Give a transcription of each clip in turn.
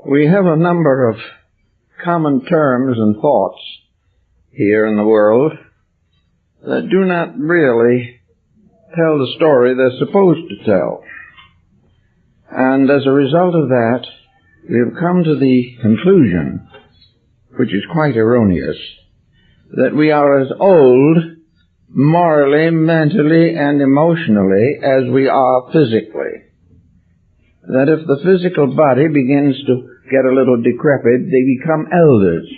We have a number of common terms and thoughts here in the world that do not really tell the story they're supposed to tell. And as a result of that, we have come to the conclusion, which is quite erroneous, that we are as old morally, mentally, and emotionally as we are physically. That if the physical body begins to get a little decrepit, they become elders.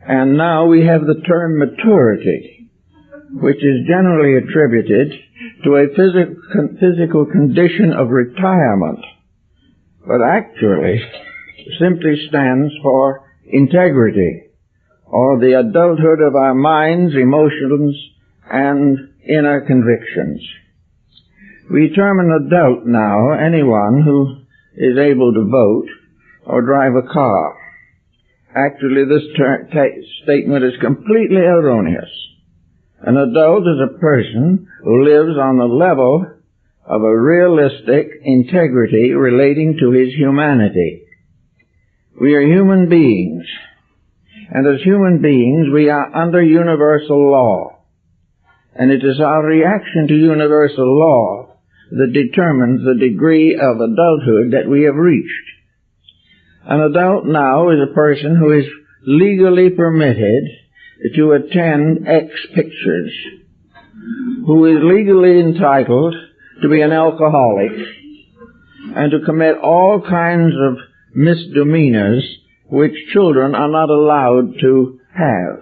And now we have the term maturity, which is generally attributed to a physical condition of retirement, but actually simply stands for integrity, or the adulthood of our minds, emotions, and inner convictions. We term an adult now anyone who is able to vote or drive a car. Actually, this statement is completely erroneous. An adult is a person who lives on the level of a realistic integrity relating to his humanity. We are human beings, and as human beings we are under universal law, and it is our reaction to universal law that determines the degree of adulthood that we have reached. An adult now is a person who is legally permitted to attend X pictures, who is legally entitled to be an alcoholic and to commit all kinds of misdemeanors which children are not allowed to have.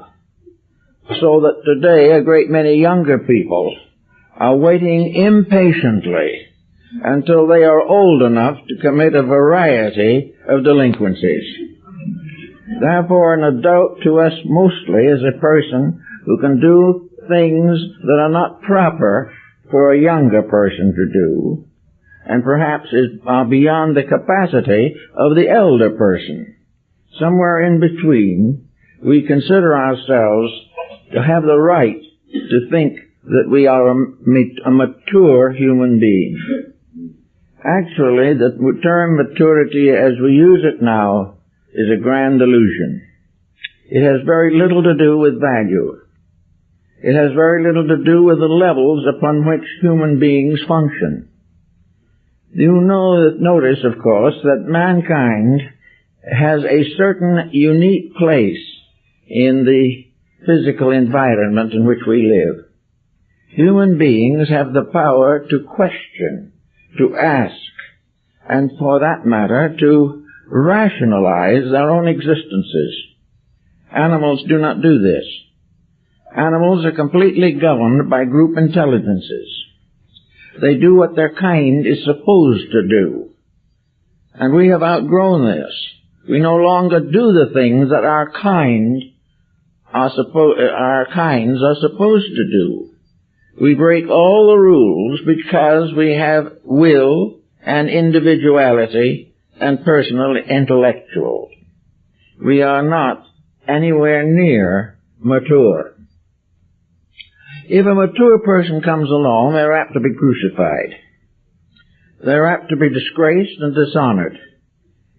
So that today a great many younger people are waiting impatiently until they are old enough to commit a variety of delinquencies. Therefore, an adult to us mostly is a person who can do things that are not proper for a younger person to do, and perhaps are beyond the capacity of the elder person. Somewhere in between, we consider ourselves to have the right to think that we are a mature human being. Actually, the term maturity as we use it now is a grand illusion. It has very little to do with value. It has very little to do with the levels upon which human beings function. You notice, of course, that mankind has a certain unique place in the physical environment in which we live. Human beings have the power to question, to ask, and for that matter, to rationalize their own existences. Animals do not do this. Animals are completely governed by group intelligences. They do what their kind is supposed to do. And we have outgrown this. We no longer do the things that our kinds are supposed to do. We break all the rules because we have will and individuality and personal intellectual. We are not anywhere near mature. If a mature person comes along, they're apt to be crucified. They're apt to be disgraced and dishonored,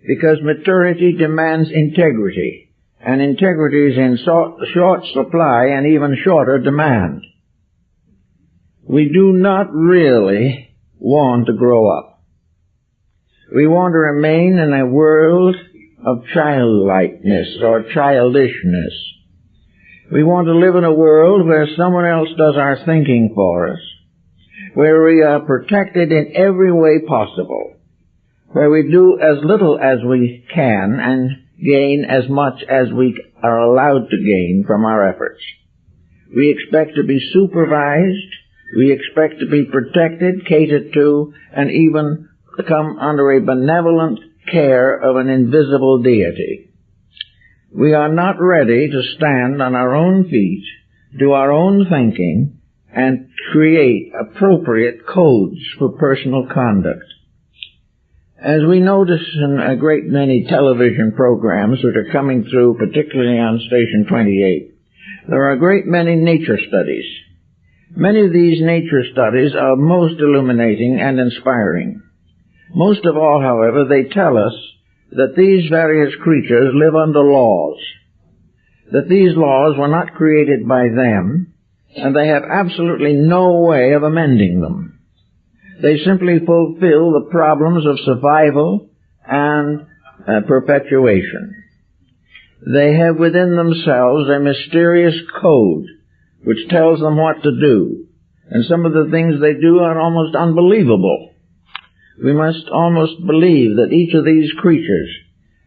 because maturity demands integrity, and integrity is in short supply and even shorter demand. We do not really want to grow up. We want to remain in a world of childlikeness or childishness. We want to live in a world where someone else does our thinking for us, where we are protected in every way possible, where we do as little as we can and gain as much as we are allowed to gain from our efforts. We expect to be supervised, we expect to be protected, catered to, and even come under a benevolent care of an invisible deity. We are not ready to stand on our own feet, do our own thinking, and create appropriate codes for personal conduct. As we notice in a great many television programs that are coming through, particularly on Station 28, there are a great many nature studies. Many of these nature studies are most illuminating and inspiring. Most of all, however, they tell us that these various creatures live under laws, that these laws were not created by them, and they have absolutely no way of amending them. They simply fulfill the problems of survival and perpetuation. They have within themselves a mysterious code which tells them what to do, and some of the things they do are almost unbelievable. We must almost believe that each of these creatures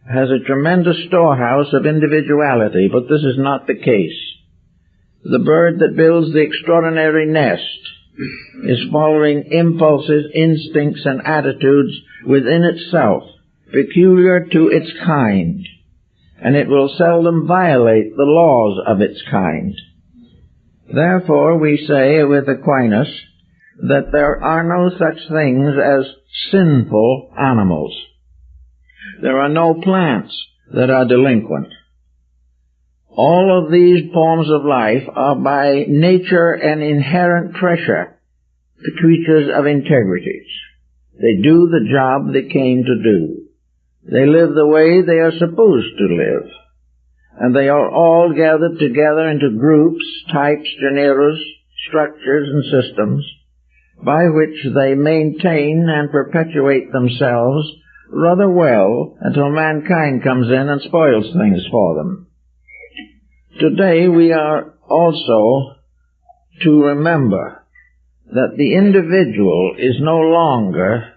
has a tremendous storehouse of individuality, but this is not the case. The bird that builds the extraordinary nest is following impulses, instincts, and attitudes within itself, peculiar to its kind, and it will seldom violate the laws of its kind. Therefore, we say with Aquinas that there are no such things as sinful animals. There are no plants that are delinquent. All of these forms of life are by nature and inherent pressure creatures of integrity. They do the job they came to do. They live the way they are supposed to live. And they are all gathered together into groups, types, generas, structures, and systems by which they maintain and perpetuate themselves rather well until mankind comes in and spoils things for them. Today we are also to remember that the individual is no longer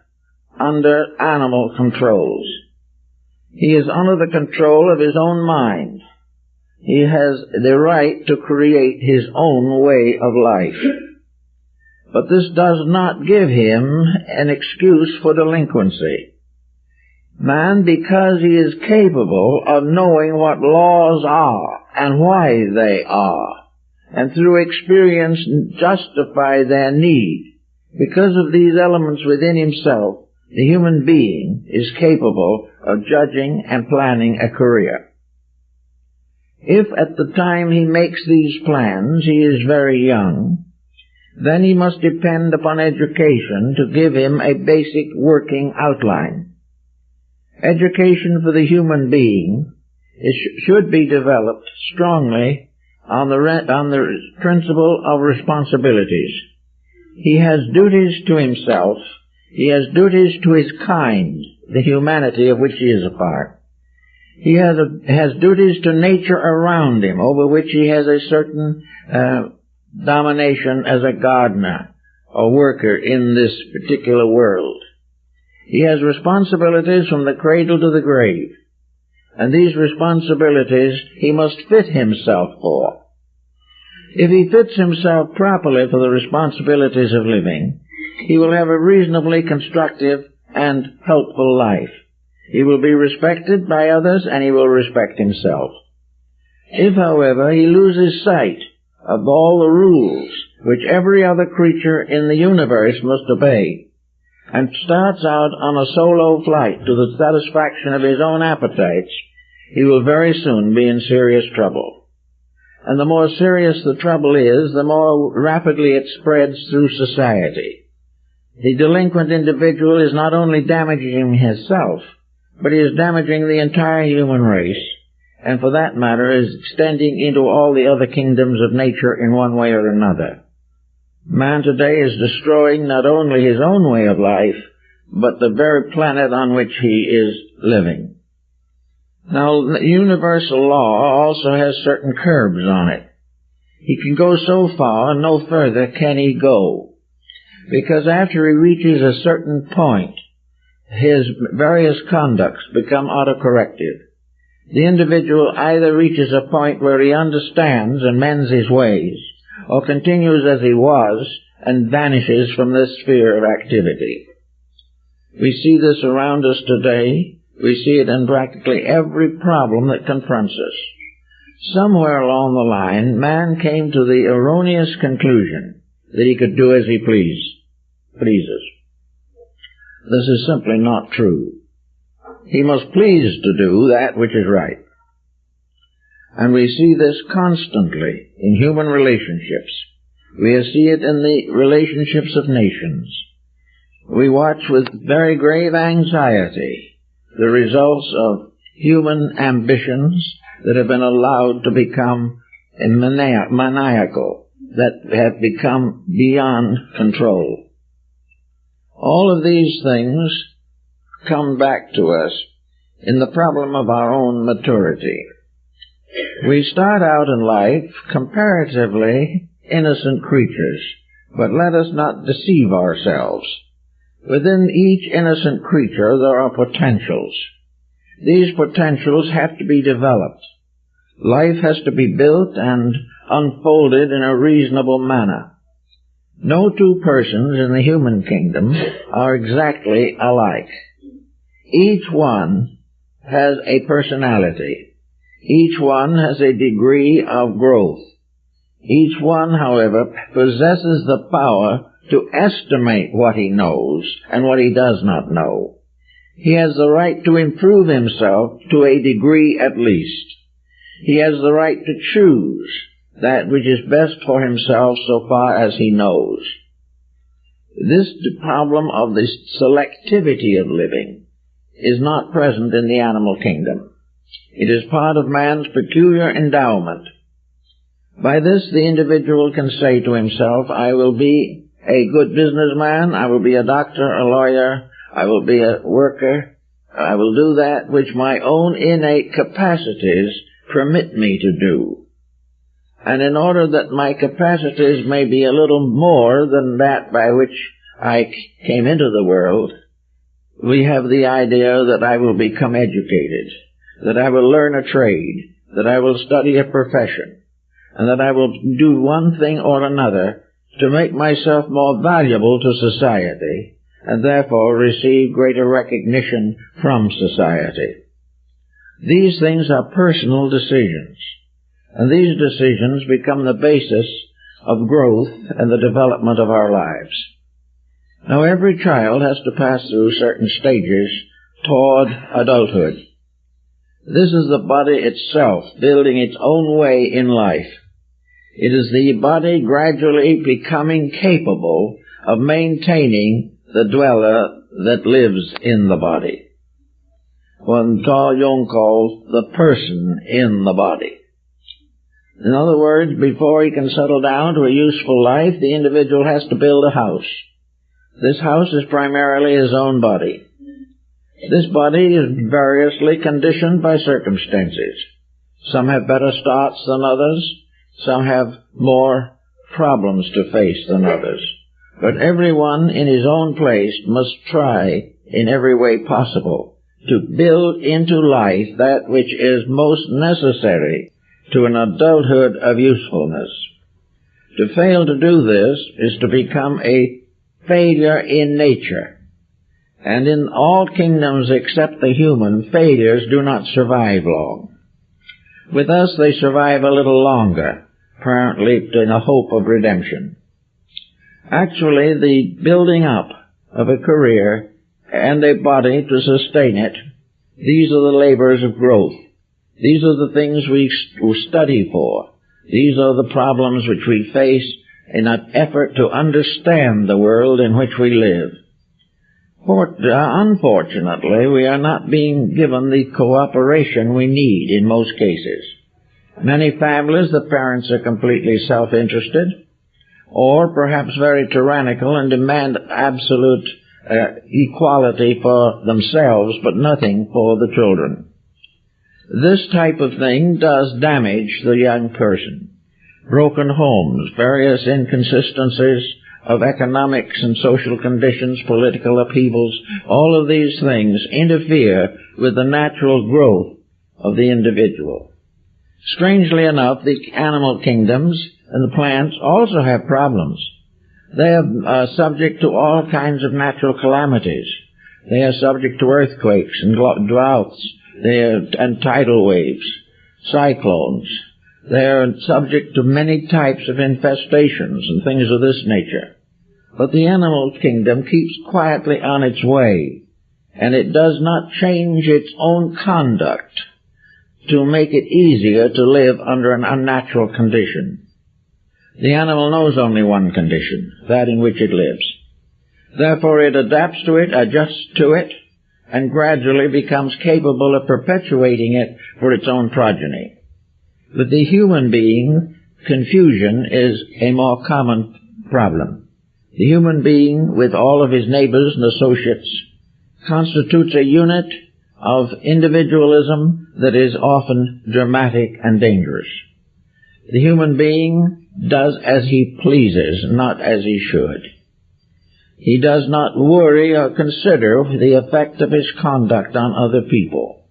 under animal controls. He is under the control of his own mind. He has the right to create his own way of life. But this does not give him an excuse for delinquency. Man, because he is capable of knowing what laws are and why they are, and through experience justify their need, because of these elements within himself, the human being is capable of judging and planning a career. If at the time he makes these plans he is very young, then he must depend upon education to give him a basic working outline. Education for the human being should be developed strongly on the principle of responsibilities. He has duties to himself. He has duties to his kind, the humanity of which he is a part. He has duties to nature around him, over which he has a certain domination as a gardener or worker in this particular world. He has responsibilities from the cradle to the grave, and these responsibilities he must fit himself for. If he fits himself properly for the responsibilities of living, he will have a reasonably constructive and helpful life. He will be respected by others, and he will respect himself. If, however, he loses sight of all the rules which every other creature in the universe must obey, and starts out on a solo flight to the satisfaction of his own appetites, he will very soon be in serious trouble. And the more serious the trouble is, the more rapidly it spreads through society. The delinquent individual is not only damaging himself, but he is damaging the entire human race, and for that matter is extending into all the other kingdoms of nature in one way or another. Man today is destroying not only his own way of life, but the very planet on which he is living. Now, the universal law also has certain curbs on it. He can go so far, and no further can he go, because after he reaches a certain point, his various conducts become autocorrective. The individual either reaches a point where he understands and mends his ways, or continues as he was and vanishes from this sphere of activity. We see this around us today. We see it in practically every problem that confronts us. Somewhere along the line, man came to the erroneous conclusion that he could do as he pleases. This is simply not true. He must please to do that which is right. And we see this constantly in human relationships. We see it in the relationships of nations. We watch with very grave anxiety the results of human ambitions that have been allowed to become maniacal, that have become beyond control. All of these things come back to us in the problem of our own maturity. We start out in life comparatively innocent creatures, but let us not deceive ourselves. Within each innocent creature there are potentials. These potentials have to be developed. Life has to be built and unfolded in a reasonable manner. No two persons in the human kingdom are exactly alike. Each one has a personality. Each one has a degree of growth. Each one, however, possesses the power to estimate what he knows and what he does not know. He has the right to improve himself to a degree at least. He has the right to choose that which is best for himself so far as he knows. This problem of the selectivity of living is not present in the animal kingdom. It is part of man's peculiar endowment. By this, the individual can say to himself, I will be a good businessman, I will be a doctor, a lawyer, I will be a worker, I will do that which my own innate capacities permit me to do. And in order that my capacities may be a little more than that by which I came into the world, we have the idea that I will become educated, that I will learn a trade, that I will study a profession, and that I will do one thing or another to make myself more valuable to society, and therefore receive greater recognition from society. These things are personal decisions, and these decisions become the basis of growth and the development of our lives. Now, every child has to pass through certain stages toward adulthood. This is the body itself building its own way in life. It is the body gradually becoming capable of maintaining the dweller that lives in the body. What Carl Jung calls the person in the body. In other words, before he can settle down to a useful life, the individual has to build a house. This house is primarily his own body. This body is variously conditioned by circumstances. Some have better starts than others. Some have more problems to face than others. But everyone in his own place must try in every way possible to build into life that which is most necessary to an adulthood of usefulness. To fail to do this is to become a failure in nature. And in all kingdoms except the human, failures do not survive long. With us they survive a little longer, apparently in a hope of redemption. Actually, the building up of a career and a body to sustain it, these are the labors of growth. These are the things we study for. These are the problems which we face in an effort to understand the world in which we live. Unfortunately, we are not being given the cooperation we need in most cases. Many families, the parents are completely self-interested, or perhaps very tyrannical and demand absolute equality for themselves, but nothing for the children. This type of thing does damage the young person. Broken homes, various inconsistencies of economics and social conditions, political upheavals, all of these things interfere with the natural growth of the individual. Strangely enough, the animal kingdoms and the plants also have problems. They are subject to all kinds of natural calamities. They are subject to earthquakes and droughts and tidal waves, cyclones. They are subject to many types of infestations and things of this nature. But the animal kingdom keeps quietly on its way, and it does not change its own conduct to make it easier to live under an unnatural condition. The animal knows only one condition, that in which it lives. Therefore it adapts to it, adjusts to it, and gradually becomes capable of perpetuating it for its own progeny. With the human being, confusion is a more common problem. The human being, with all of his neighbors and associates, constitutes a unit of individualism that is often dramatic and dangerous. The human being does as he pleases, not as he should. He does not worry or consider the effect of his conduct on other people.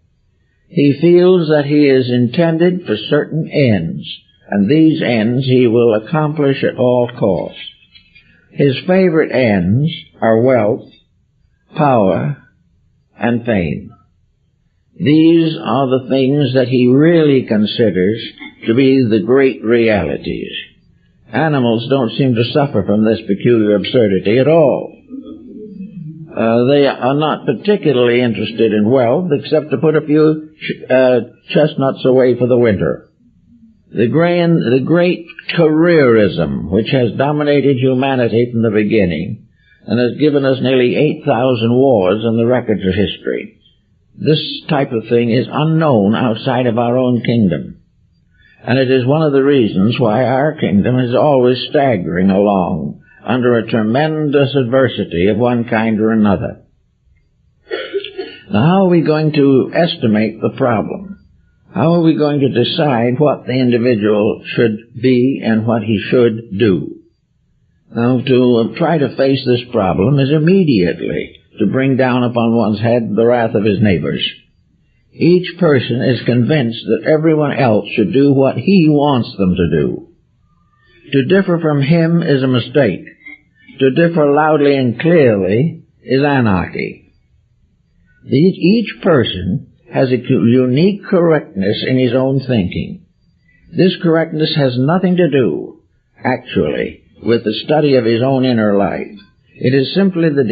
He feels that he is intended for certain ends, and these ends he will accomplish at all costs. His favorite ends are wealth, power, and fame. These are the things that he really considers to be the great realities. Animals don't seem to suffer from this peculiar absurdity at all. They are not particularly interested in wealth, except to put a few chestnuts away for the winter. The great careerism, which has dominated humanity from the beginning, and has given us nearly 8,000 wars in the records of history. This type of thing is unknown outside of our own kingdom. And it is one of the reasons why our kingdom is always staggering along under a tremendous adversity of one kind or another. Now, how are we going to estimate the problem? How are we going to decide what the individual should be and what he should do? Now, to try to face this problem is immediately to bring down upon one's head the wrath of his neighbors. Each person is convinced that everyone else should do what he wants them to do. To differ from him is a mistake. To differ loudly and clearly is anarchy. Each person has a unique correctness in his own thinking. This correctness has nothing to do, actually, with the study of his own inner life. It is simply the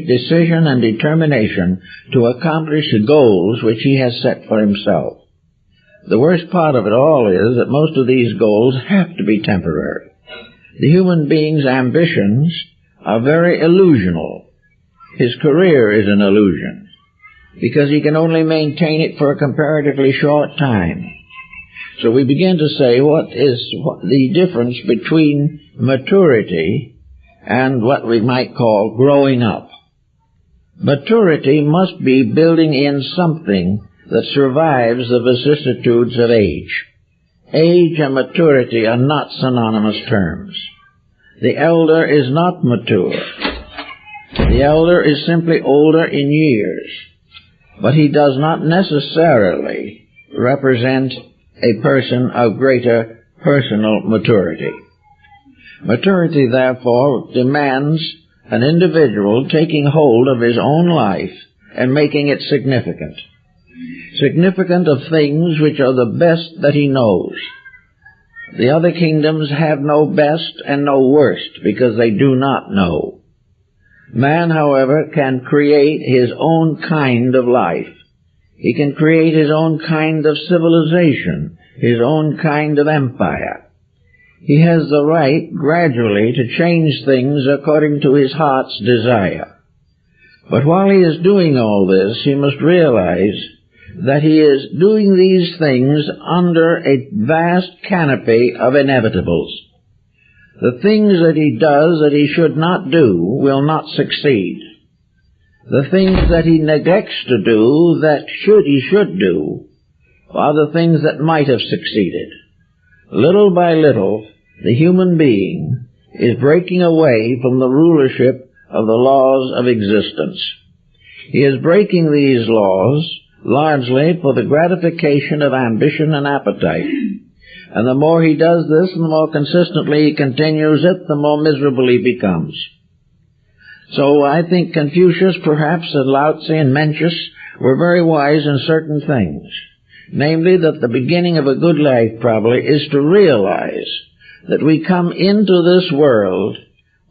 decision and determination to accomplish the goals which he has set for himself. The worst part of it all is that most of these goals have to be temporary. The human being's ambitions are very illusional. His career is an illusion, because he can only maintain it for a comparatively short time. So we begin to say, what is the difference between maturity and what we might call growing up? Maturity must be building in something that survives the vicissitudes of age. Age and maturity are not synonymous terms. The elder is not mature. The elder is simply older in years, but he does not necessarily represent a person of greater personal maturity. Maturity, therefore, demands an individual taking hold of his own life and making it significant. Significant of things which are the best that he knows. The other kingdoms have no best and no worst, because they do not know. Man, however, can create his own kind of life. He can create his own kind of civilization, his own kind of empire. He has the right gradually to change things according to his heart's desire. But while he is doing all this, he must realize that he is doing these things under a vast canopy of inevitables. The things that he does that he should not do will not succeed. The things that he neglects to do that he should do are the things that might have succeeded. Little by little, the human being is breaking away from the rulership of the laws of existence. He is breaking these laws largely for the gratification of ambition and appetite. And the more he does this and the more consistently he continues it, the more miserable he becomes. So I think Confucius, perhaps, and Lao Tzu and Mencius were very wise in certain things. Namely, that the beginning of a good life probably is to realize that we come into this world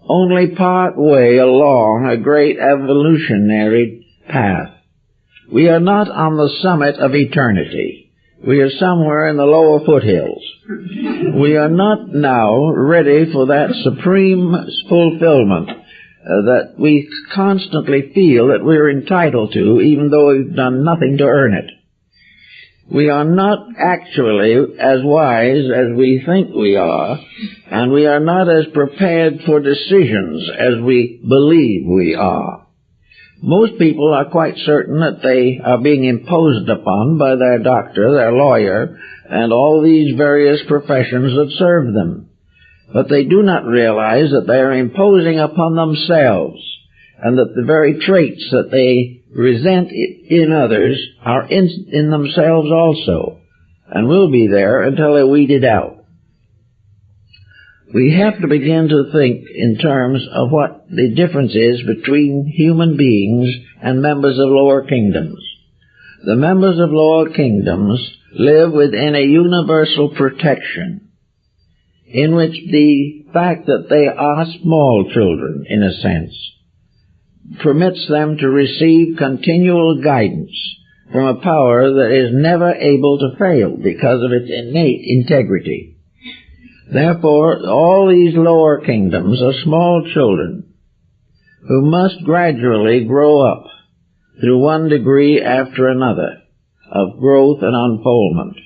only part way along a great evolutionary path. We are not on the summit of eternity. We are somewhere in the lower foothills. We are not now ready for that supreme fulfillment that we constantly feel that we're entitled to, even though we've done nothing to earn it. We are not actually as wise as we think we are, and we are not as prepared for decisions as we believe we are. Most people are quite certain that they are being imposed upon by their doctor, their lawyer, and all these various professions that serve them. But they do not realize that they are imposing upon themselves, and that the very traits that they resent in others are in themselves also, and will be there until they're weeded out. We have to begin to think in terms of what the difference is between human beings and members of lower kingdoms. The members of lower kingdoms live within a universal protection, in which the fact that they are small children, in a sense, permits them to receive continual guidance from a power that is never able to fail because of its innate integrity. Therefore, all these lower kingdoms are small children who must gradually grow up through one degree after another of growth and unfoldment.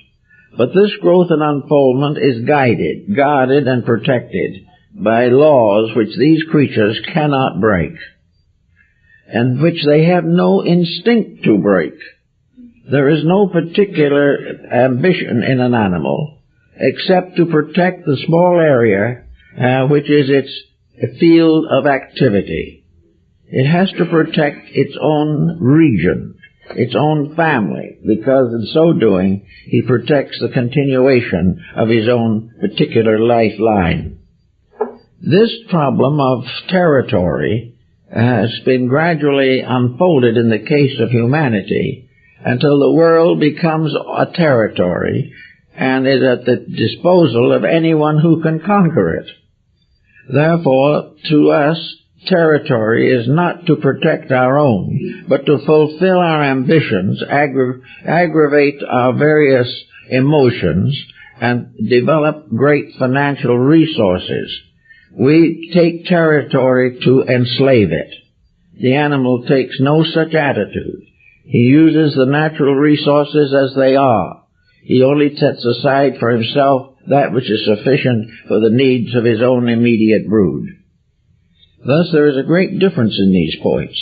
But this growth and unfoldment is guarded and protected by laws which these creatures cannot break, and which they have no instinct to break. There is no particular ambition in an animal except to protect the small area which is its field of activity. It has to protect its own region, its own family, because in so doing he protects the continuation of his own particular lifeline. This problem of territory has been gradually unfolded in the case of humanity until the world becomes a territory and is at the disposal of anyone who can conquer it. Therefore, to us, territory is not to protect our own, but to fulfill our ambitions, aggravate our various emotions, and develop great financial resources. We take territory to enslave it. The animal takes no such attitude. He uses the natural resources as they are. He only sets aside for himself that which is sufficient for the needs of his own immediate brood. Thus there is a great difference in these points.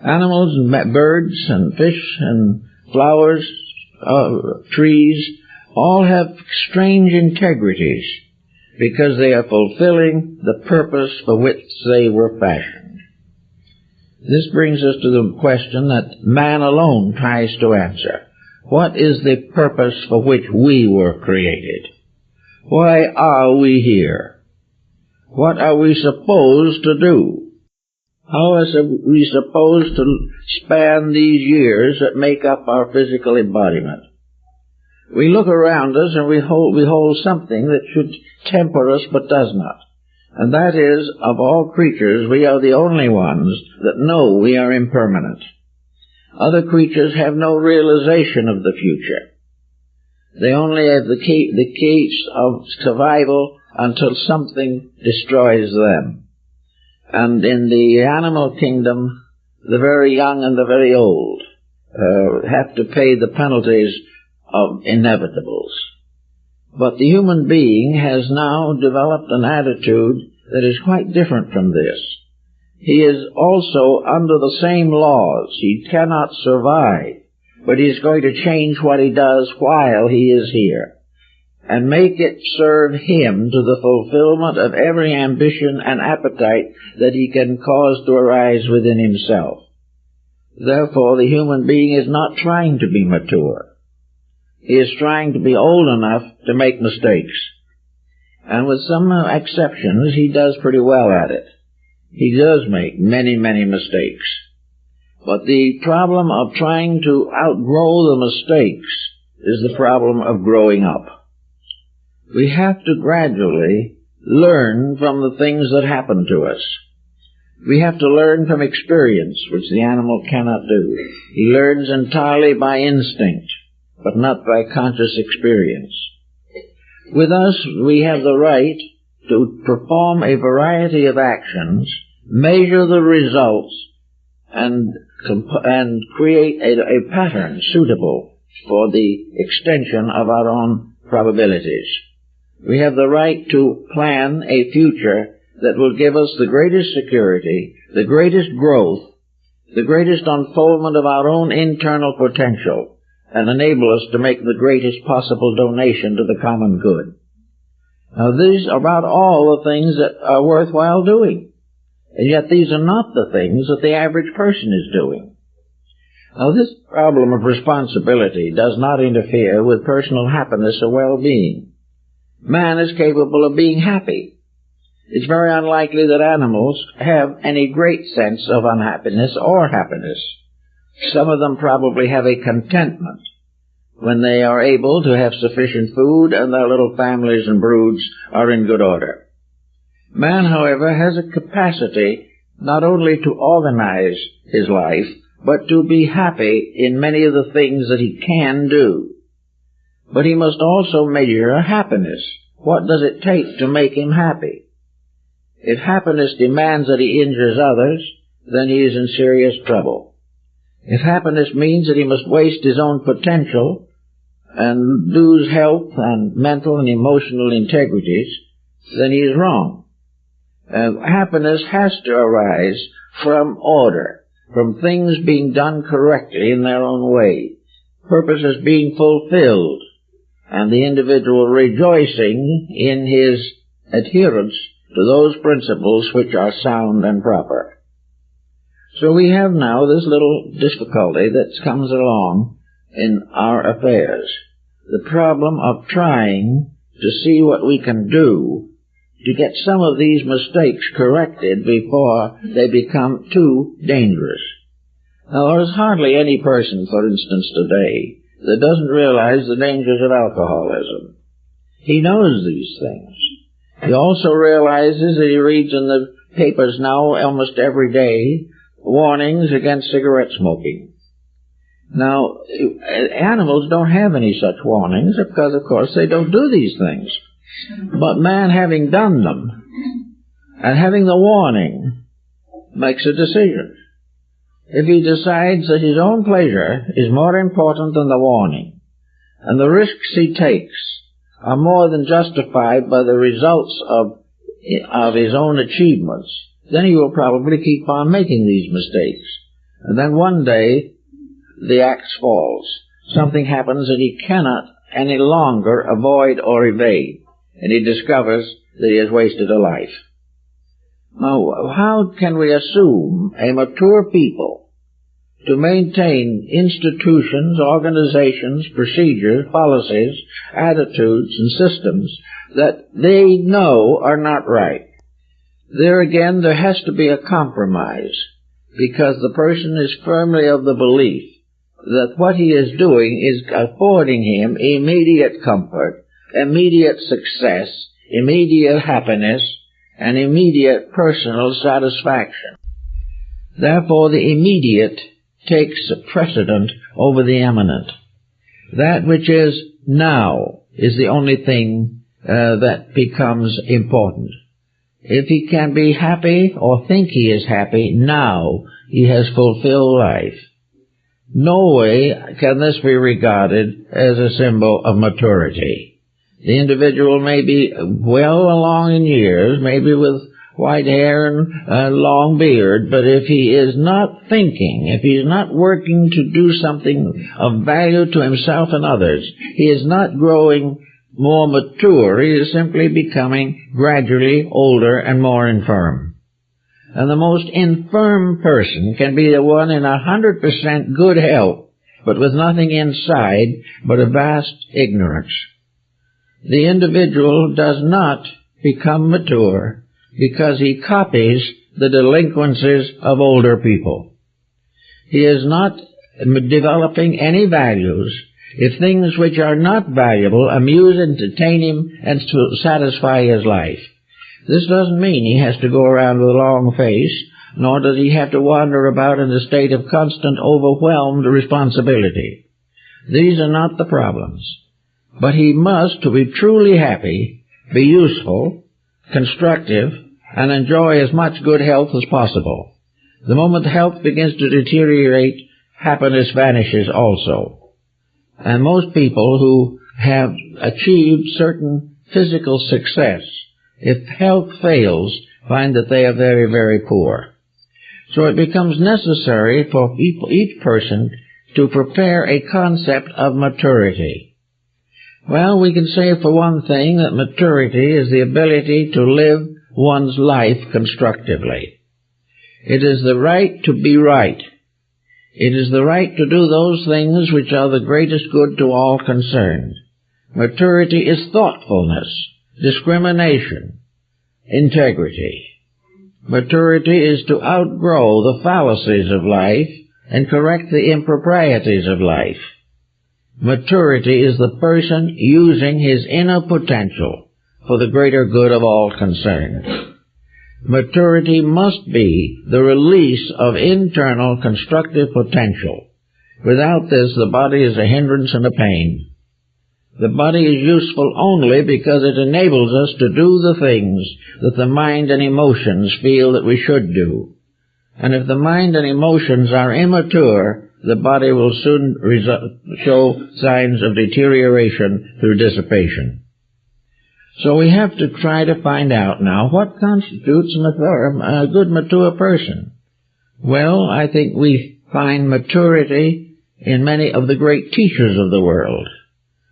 Animals and birds and fish and flowers, trees, all have strange integrities because they are fulfilling the purpose for which they were fashioned. This brings us to the question that man alone tries to answer. What is the purpose for which we were created? Why are we here? What are we supposed to do? How are we supposed to span these years that make up our physical embodiment? We look around us and we hold something that should temper us but does not. And that is, of all creatures, we are the only ones that know we are impermanent. Other creatures have no realization of the future. They only have the case of survival until something destroys them. And in the animal kingdom, the very young and the very old have to pay the penalties of inevitables. But the human being has now developed an attitude that is quite different from this. He is also under the same laws. He cannot survive, but he is going to change what he does while he is here, and make it serve him to the fulfillment of every ambition and appetite that he can cause to arise within himself. Therefore, the human being is not trying to be mature. He is trying to be old enough to make mistakes. And with some exceptions, he does pretty well at it. He does make many, many mistakes. But the problem of trying to outgrow the mistakes is the problem of growing up. We have to gradually learn from the things that happen to us. We have to learn from experience, which the animal cannot do. He learns entirely by instinct, but not by conscious experience. With us, we have the right to perform a variety of actions measure the results, and create a pattern suitable for the extension of our own probabilities. We have the right to plan a future that will give us the greatest security, the greatest growth, the greatest unfoldment of our own internal potential, and enable us to make the greatest possible donation to the common good. Now, these are about all the things that are worthwhile doing. And yet these are not the things that the average person is doing. Now, this problem of responsibility does not interfere with personal happiness or well-being. Man is capable of being happy. It's very unlikely that animals have any great sense of unhappiness or happiness. Some of them probably have a contentment when they are able to have sufficient food and their little families and broods are in good order. Man, however, has a capacity not only to organize his life, but to be happy in many of the things that he can do. But he must also measure happiness. What does it take to make him happy? If happiness demands that he injures others, then he is in serious trouble. If happiness means that he must waste his own potential and lose health and mental and emotional integrities, then he is wrong. Happiness has to arise from order, from things being done correctly in their own way, purposes being fulfilled, and the individual rejoicing in his adherence to those principles which are sound and proper. So we have now this little difficulty that comes along in our affairs, the problem of trying to see what we can do to get some of these mistakes corrected before they become too dangerous. Now, there's hardly any person, for instance, today that doesn't realize the dangers of alcoholism. He knows these things. He also realizes that he reads in the papers now almost every day warnings against cigarette smoking. Now, animals don't have any such warnings because, of course, they don't do these things. But man, having done them and having the warning, makes a decision. If he decides that his own pleasure is more important than the warning, and the risks he takes are more than justified by the results of his own achievements, then he will probably keep on making these mistakes. And then one day, the axe falls. Something happens that he cannot any longer avoid or evade, and he discovers that he has wasted a life. Now, how can we assume a mature people to maintain institutions, organizations, procedures, policies, attitudes, and systems that they know are not right? There again, there has to be a compromise, because the person is firmly of the belief that what he is doing is affording him immediate comfort, immediate success, immediate happiness, and immediate personal satisfaction. Therefore, the immediate takes precedent over the eminent. That which is now is the only thing that becomes important. If he can be happy or think he is happy now, he has fulfilled life. No way can this be regarded as a symbol of maturity. The individual may be well along in years, maybe with white hair and a long beard, but if he is not thinking, if he is not working to do something of value to himself and others, he is not growing more mature. He is simply becoming gradually older and more infirm. And the most infirm person can be the one in 100% good health, but with nothing inside but a vast ignorance. The individual does not become mature because he copies the delinquencies of older people. He is not developing any values if things which are not valuable amuse, entertain him, and to satisfy his life. This doesn't mean he has to go around with a long face, nor does he have to wander about in a state of constant overwhelmed responsibility. These are not the problems. But he must, to be truly happy, be useful, constructive, and enjoy as much good health as possible. The moment health begins to deteriorate, happiness vanishes also. And most people who have achieved certain physical success, if health fails, find that they are very, very poor. So it becomes necessary for each person to prepare a concept of maturity. Well, we can say for one thing that maturity is the ability to live one's life constructively. It is the right to be right. It is the right to do those things which are the greatest good to all concerned. Maturity is thoughtfulness, discrimination, integrity. Maturity is to outgrow the fallacies of life and correct the improprieties of life. Maturity is the person using his inner potential for the greater good of all concerned. Maturity must be the release of internal constructive potential. Without this, the body is a hindrance and a pain. The body is useful only because it enables us to do the things that the mind and emotions feel that we should do. And if the mind and emotions are immature, the body will soon show signs of deterioration through dissipation. So we have to try to find out now what constitutes a good mature person. Well, I think we find maturity in many of the great teachers of the world.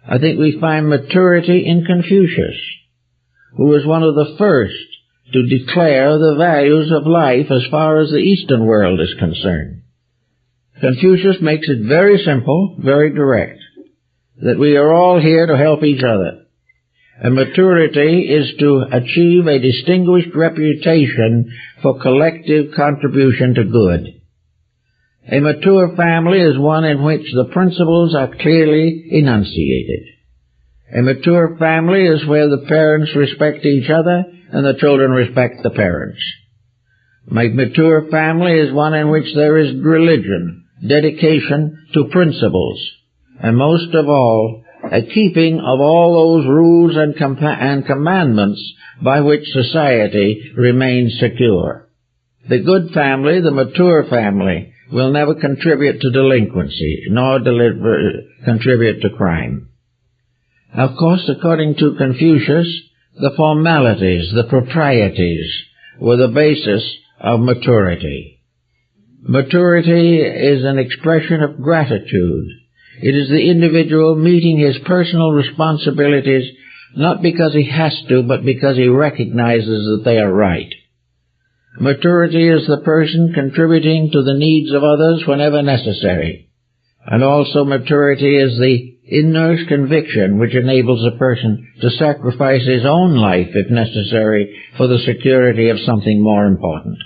I think we find maturity in Confucius, who was one of the first to declare the values of life as far as the Eastern world is concerned. Confucius makes it very simple, very direct, that we are all here to help each other. And maturity is to achieve a distinguished reputation for collective contribution to good. A mature family is one in which the principles are clearly enunciated. A mature family is where the parents respect each other and the children respect the parents. A mature family is one in which there is religion, dedication to principles, and most of all, a keeping of all those rules and commandments by which society remains secure. The good family, the mature family, will never contribute to delinquency, nor contribute to crime. Of course, according to Confucius, the formalities, the proprieties, were the basis of maturity. Maturity is an expression of gratitude. It is the individual meeting his personal responsibilities not because he has to, but because he recognizes that they are right. Maturity is the person contributing to the needs of others whenever necessary. And also maturity is the inner conviction which enables a person to sacrifice his own life, if necessary, for the security of something more important.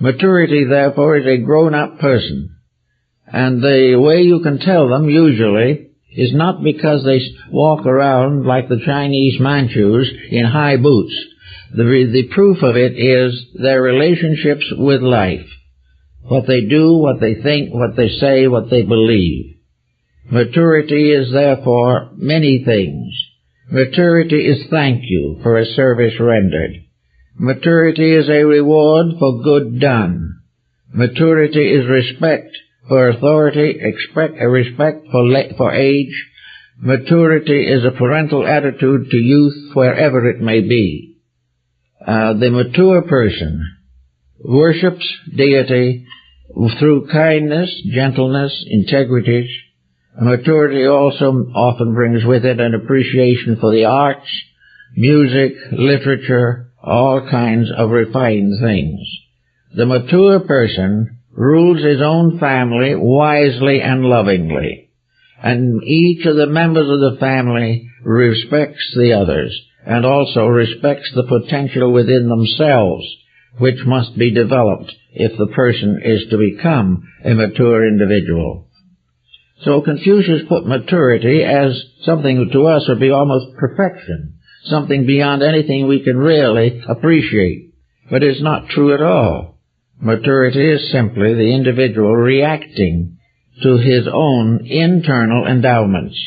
Maturity, therefore, is a grown-up person. And the way you can tell them, usually, is not because they walk around like the Chinese Manchus in high boots. The proof of it is their relationships with life. What they do, what they think, what they say, what they believe. Maturity is therefore many things. Maturity is thank you for a service rendered. Maturity is a reward for good done. Maturity is respect for authority, a respect for age. Maturity is a parental attitude to youth wherever it may be. The mature person worships deity through kindness, gentleness, integrity. Maturity also often brings with it an appreciation for the arts, music, literature, all kinds of refined things. The mature person rules his own family wisely and lovingly, and each of the members of the family respects the others, and also respects the potential within themselves, which must be developed if the person is to become a mature individual. So Confucius put maturity as something to us would be almost perfection, something beyond anything we can really appreciate. But it's not true at all. Maturity is simply the individual reacting to his own internal endowments.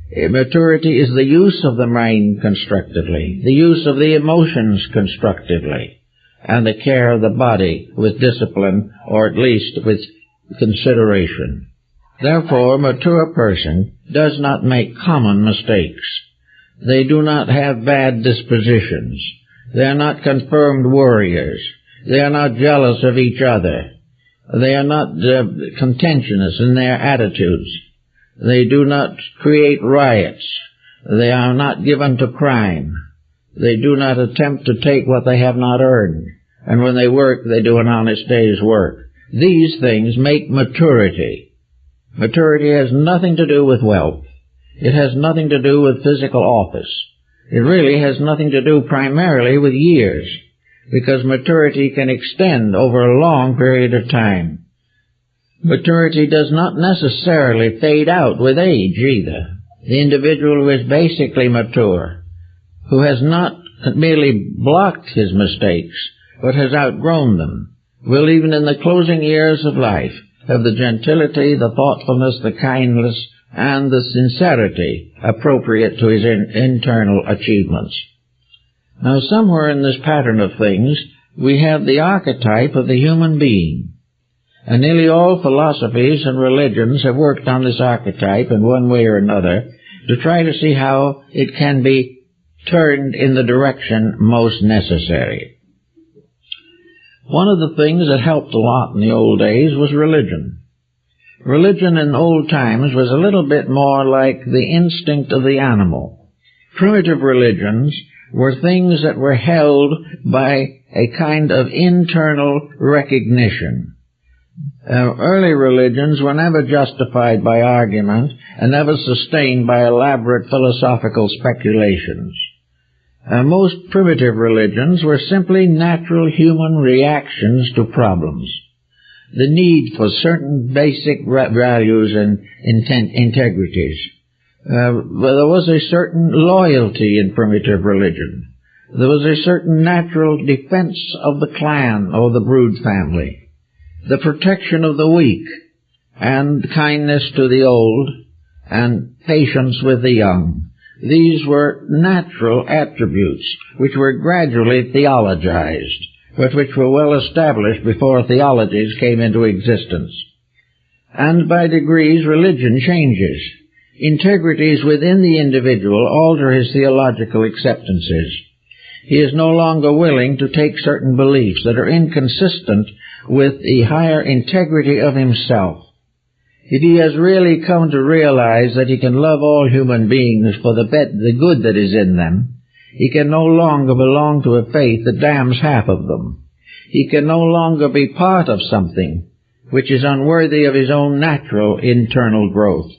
Maturity is the use of the mind constructively, the use of the emotions constructively, and the care of the body with discipline, or at least with consideration. Therefore, a mature person does not make common mistakes. They do not have bad dispositions. They are not confirmed worriers. They are not jealous of each other. They are not contentious in their attitudes. They do not create riots. They are not given to crime. They do not attempt to take what they have not earned. And when they work, they do an honest day's work. These things make maturity. Maturity has nothing to do with wealth. It has nothing to do with physical office. It really has nothing to do primarily with years, because maturity can extend over a long period of time. Maturity does not necessarily fade out with age either. The individual who is basically mature, who has not merely blocked his mistakes, but has outgrown them, will even in the closing years of life have the gentility, the thoughtfulness, the kindness, and the sincerity appropriate to his internal achievements. Now, somewhere in this pattern of things, we have the archetype of the human being. And nearly all philosophies and religions have worked on this archetype in one way or another to try to see how it can be turned in the direction most necessary. One of the things that helped a lot in the old days was religion. Religion in old times was a little bit more like the instinct of the animal. Primitive religions were things that were held by a kind of internal recognition. Early religions were never justified by argument and never sustained by elaborate philosophical speculations. Most primitive religions were simply natural human reactions to problems. The need for certain basic values and integrities. There was a certain loyalty in primitive religion. There was a certain natural defense of the clan or the brood family. The protection of the weak, and kindness to the old, and patience with the young. These were natural attributes which were gradually theologized, but which were well established before theologies came into existence. And by degrees religion changes. Integrities within the individual alter his theological acceptances. He is no longer willing to take certain beliefs that are inconsistent with the higher integrity of himself. If he has really come to realize that he can love all human beings for the good that is in them, he can no longer belong to a faith that damns half of them. He can no longer be part of something which is unworthy of his own natural internal growth.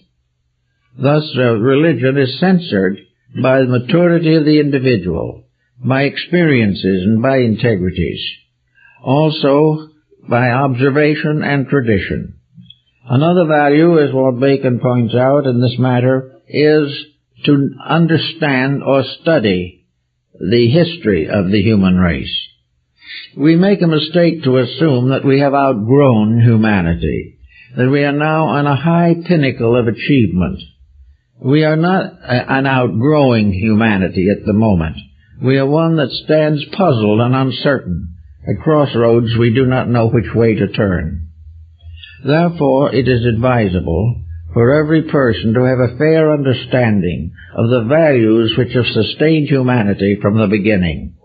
Thus, religion is censored by the maturity of the individual, by experiences and by integrities, also by observation and tradition. Another value, as what Bacon points out in this matter, is to understand or study the history of the human race. We make a mistake to assume that we have outgrown humanity, that we are now on a high pinnacle of achievement. We are not an outgrowing humanity at the moment. We are one that stands puzzled and uncertain. At crossroads, we do not know which way to turn. Therefore, it is advisable for every person to have a fair understanding of the values which have sustained humanity from the beginning.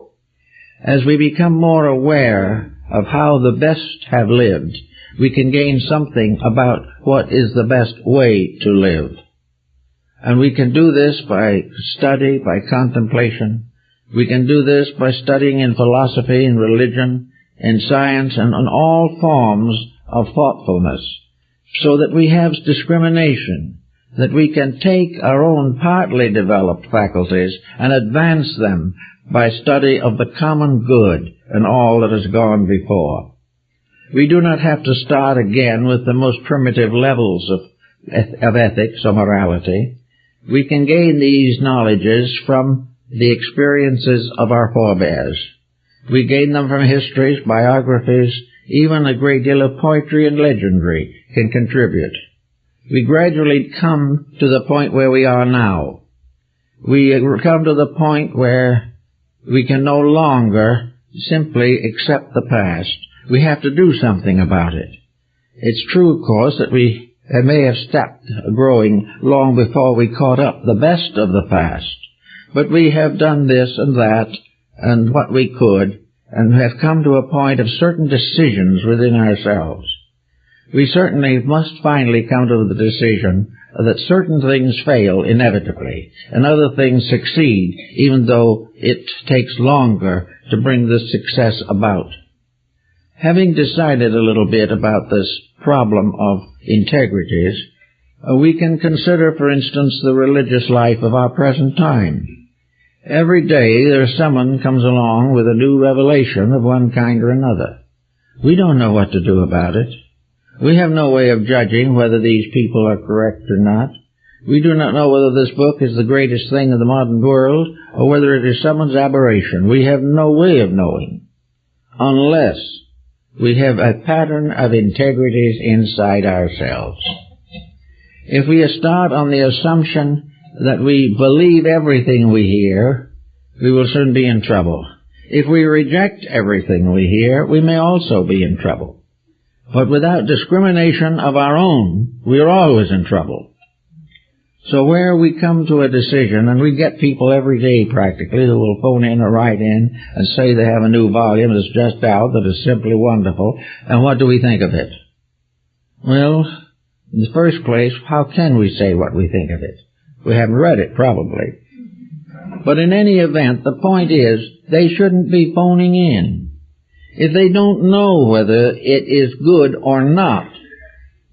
As we become more aware of how the best have lived, we can gain something about what is the best way to live. And we can do this by study, by contemplation. We can do this by studying in philosophy, in religion, in science, and in all forms of thoughtfulness, so that we have discrimination, that we can take our own partly developed faculties and advance them by study of the common good and all that has gone before. We do not have to start again with the most primitive levels of ethics or morality. We can gain these knowledges from the experiences of our forebears. We gain them from histories, biographies, even a great deal of poetry and legendary can contribute. we gradually come to the point where we are now. We come to the point where we can no longer simply accept the past. We have to do something about it. It's true, of course, that we may have stopped growing long before we caught up the best of the past. But we have done this and that and what we could, and have come to a point of certain decisions within ourselves. We certainly must finally come to the decision that certain things fail inevitably, and other things succeed, even though it takes longer to bring this success about. Having decided a little bit about this problem of integrities, we can consider, for instance, the religious life of our present time. Every day there's someone comes along with a new revelation of one kind or another. We don't know what to do about it. We have no way of judging whether these people are correct or not. We do not know whether this book is the greatest thing in the modern world or whether it is someone's aberration. We have no way of knowing unless we have a pattern of integrities inside ourselves. If we start on the assumption that we believe everything we hear, we will soon be in trouble. If we reject everything we hear, we may also be in trouble. But without discrimination of our own, we are always in trouble. So where we come to a decision, and we get people every day practically who will phone in or write in and say they have a new volume that's just out that is simply wonderful, and what do we think of it? Well, in the first place, how can we say what we think of it? We haven't read it, probably. But in any event, the point is, they shouldn't be phoning in. If they don't know whether it is good or not,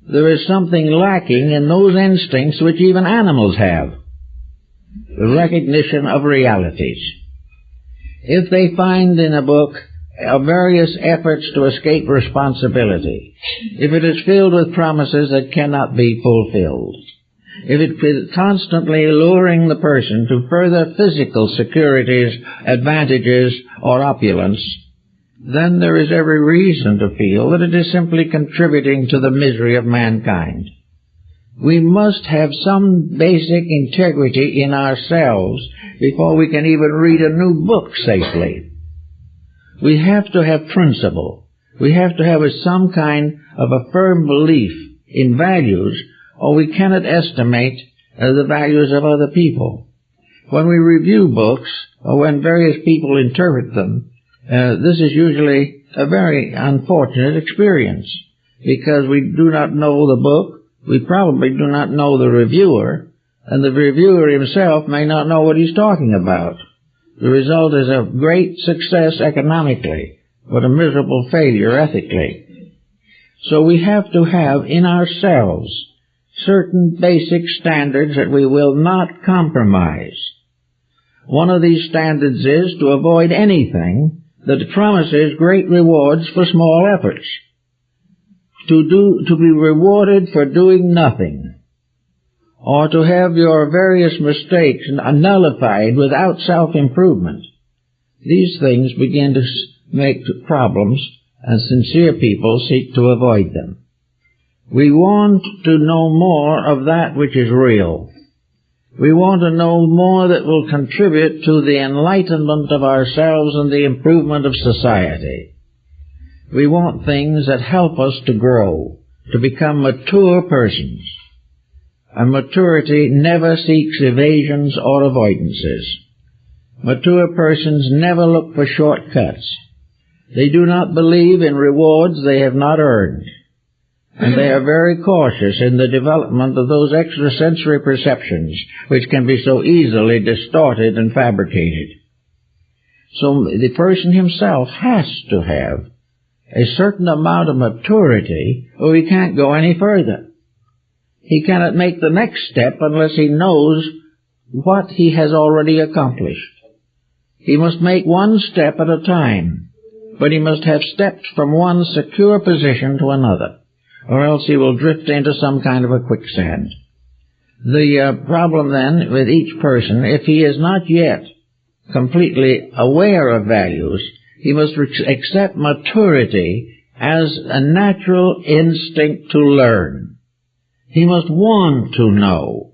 there is something lacking in those instincts which even animals have. The recognition of realities. If they find in a book various efforts to escape responsibility, if it is filled with promises that cannot be fulfilled, if it is constantly luring the person to further physical securities, advantages, or opulence, then there is every reason to feel that it is simply contributing to the misery of mankind. We must have some basic integrity in ourselves before we can even read a new book safely. We have to have principle. We have to have some kind of a firm belief in values, or we cannot estimate the values of other people. When we review books, or when various people interpret them, this is usually a very unfortunate experience, because we do not know the book, we probably do not know the reviewer, and the reviewer himself may not know what he's talking about. The result is a great success economically, but a miserable failure ethically. So we have to have in ourselves certain basic standards that we will not compromise. One of these standards is to avoid anything that promises great rewards for small efforts. To be rewarded for doing nothing, or to have your various mistakes nullified without self-improvement. These things begin to make problems, and sincere people seek to avoid them. We want to know more of that which is real. We want to know more that will contribute to the enlightenment of ourselves and the improvement of society. We want things that help us to grow, to become mature persons. And maturity never seeks evasions or avoidances. Mature persons never look for shortcuts. They do not believe in rewards they have not earned. And they are very cautious in the development of those extrasensory perceptions which can be so easily distorted and fabricated. So the person himself has to have a certain amount of maturity or he can't go any further. He cannot make the next step unless he knows what he has already accomplished. He must make one step at a time, but he must have stepped from one secure position to another, or else he will drift into some kind of a quicksand. The problem then with each person, if he is not yet completely aware of values, he must accept maturity as a natural instinct to learn. He must want to know.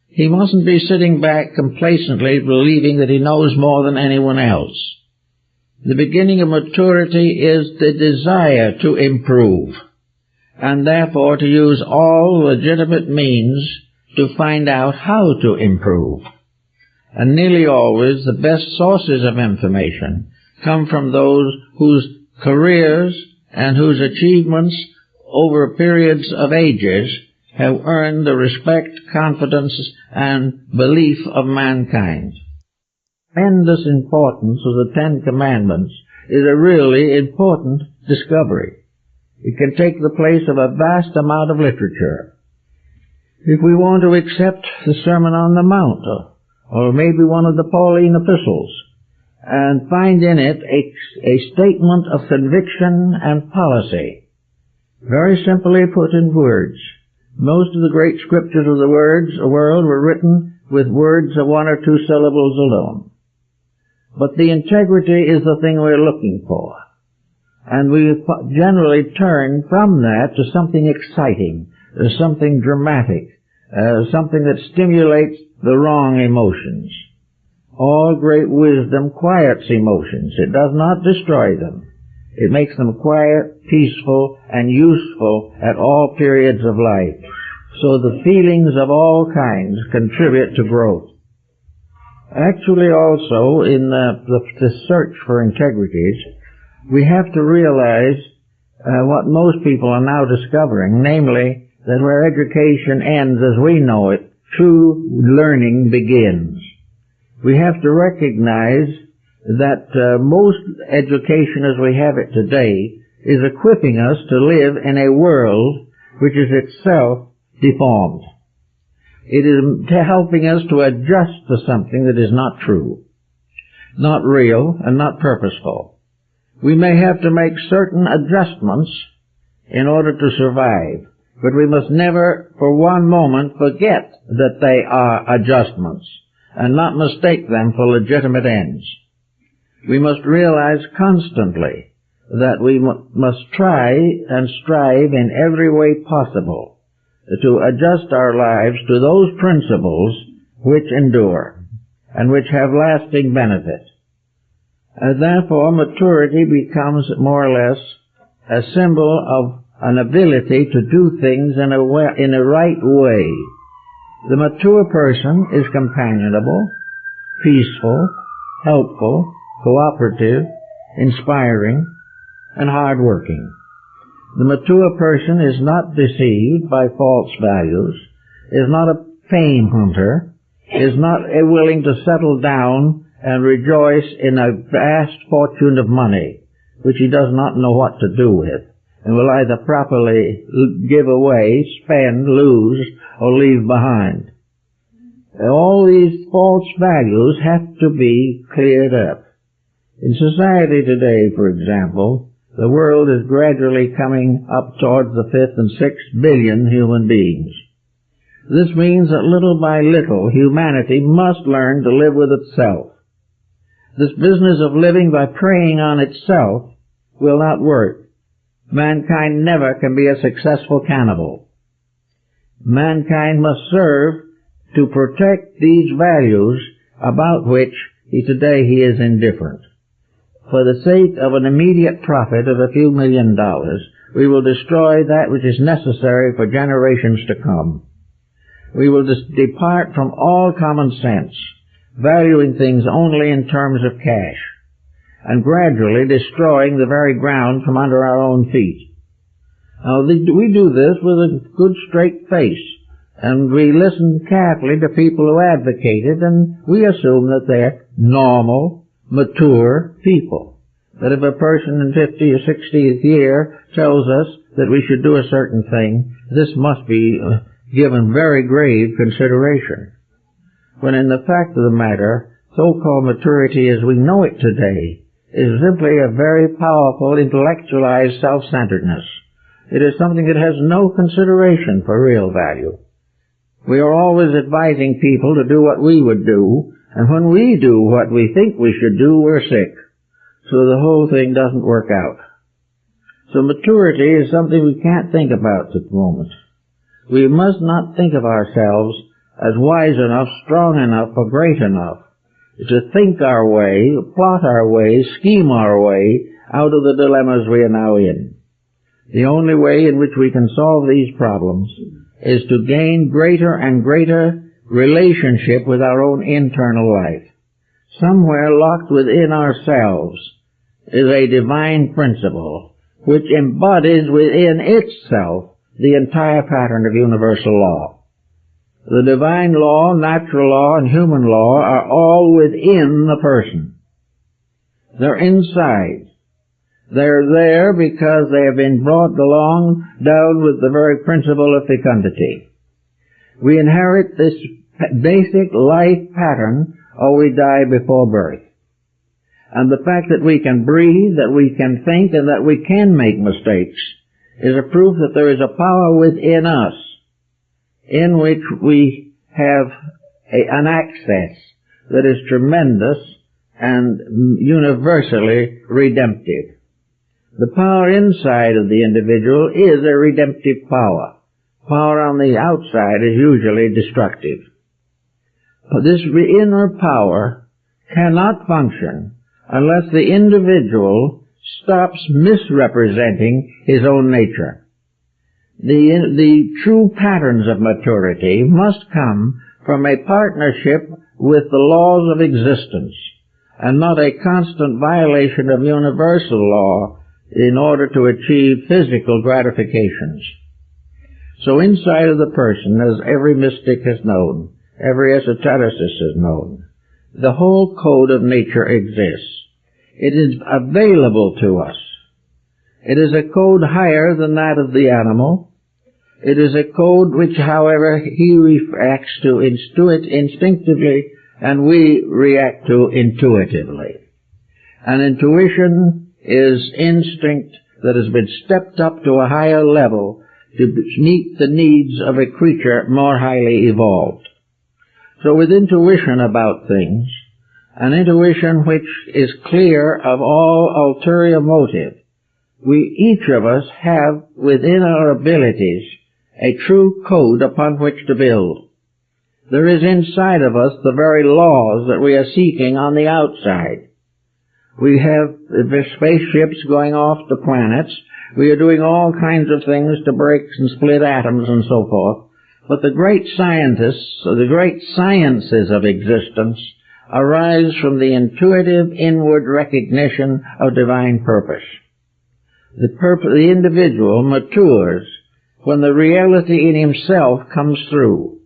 He mustn't be sitting back complacently believing that he knows more than anyone else. The beginning of maturity is the desire to improve, and therefore to use all legitimate means to find out how to improve. And nearly always the best sources of information come from those whose careers and whose achievements over periods of ages have earned the respect, confidence, and belief of mankind. Tremendous importance of the Ten Commandments is a really important discovery. It can take the place of a vast amount of literature. If we want to accept the Sermon on the Mount, or maybe one of the Pauline epistles, and find in it a statement of conviction and policy, very simply put in words. Most of the great scriptures of the world were written with words of one or two syllables alone. But the integrity is the thing we're looking for. And we generally turn from that to something exciting, something dramatic, something that stimulates the wrong emotions. All great wisdom quiets emotions. It does not destroy them. It makes them quiet, peaceful, and useful at all periods of life. So the feelings of all kinds contribute to growth. Actually, also, in the search for integrities, we have to realize what most people are now discovering, namely that where education ends as we know it, true learning begins. We have to recognize that most education as we have it today is equipping us to live in a world which is itself deformed. It is helping us to adjust to something that is not true, not real, and not purposeful. We may have to make certain adjustments in order to survive, but we must never for one moment forget that they are adjustments and not mistake them for legitimate ends. We must realize constantly that we must try and strive in every way possible to adjust our lives to those principles which endure and which have lasting benefit. Therefore, maturity becomes more or less a symbol of an ability to do things in a right way. The mature person is companionable, peaceful, helpful, cooperative, inspiring, and hard-working. The mature person is not deceived by false values, is not a fame hunter, is not willing to settle down and rejoice in a vast fortune of money, which he does not know what to do with, and will either properly give away, spend, lose, or leave behind. All these false values have to be cleared up. In society today, for example, the world is gradually coming up towards the 5th and 6th billion human beings. This means that little by little humanity must learn to live with itself. This business of living by preying on itself will not work. Mankind never can be a successful cannibal. Mankind must serve to protect these values about which today he is indifferent. For the sake of an immediate profit of a few $1 million, we will destroy that which is necessary for generations to come. We will depart from all common sense, valuing things only in terms of cash, and gradually destroying the very ground from under our own feet. Now, we do this with a good straight face, and we listen carefully to people who advocate it, and we assume that they're normal, mature people. That if a person in 50 or 60th year tells us that we should do a certain thing, this must be given very grave consideration. When in the fact of the matter, so-called maturity as we know it today is simply a very powerful intellectualized self-centeredness. It is something that has no consideration for real value. We are always advising people to do what we would do, and when we do what we think we should do, we're sick. So the whole thing doesn't work out. So maturity is something we can't think about at the moment. We must not think of ourselves as wise enough, strong enough, or great enough to think our way, plot our way, scheme our way out of the dilemmas we are now in. The only way in which we can solve these problems is to gain greater and greater relationship with our own internal life. Somewhere locked within ourselves is a divine principle which embodies within itself the entire pattern of universal law. The divine law, natural law, and human law are all within the person. They're inside. They're there because they have been brought along down with the very principle of fecundity. We inherit this basic life pattern or we die before birth. And the fact that we can breathe, that we can think, and that we can make mistakes is a proof that there is a power within us in which we have an access that is tremendous and universally redemptive. The power inside of the individual is a redemptive power. Power on the outside is usually destructive. But this inner power cannot function unless the individual stops misrepresenting his own nature. The true patterns of maturity must come from a partnership with the laws of existence, and not a constant violation of universal law in order to achieve physical gratifications. So inside of the person, as every mystic has known, every esotericist has known, the whole code of nature exists. It is available to us. It is a code higher than that of the animal. It is a code which, however, he reacts to instinctively, and we react to intuitively. And intuition is instinct that has been stepped up to a higher level to meet the needs of a creature more highly evolved. So with intuition about things, an intuition which is clear of all ulterior motive, each of us have within our abilities a true code upon which to build. There is inside of us the very laws that we are seeking on the outside. We have spaceships going off to planets. We are doing all kinds of things to break and split atoms and so forth. But the great scientists, or the great sciences of existence, arise from the intuitive inward recognition of divine purpose. The individual matures when the reality in himself comes through.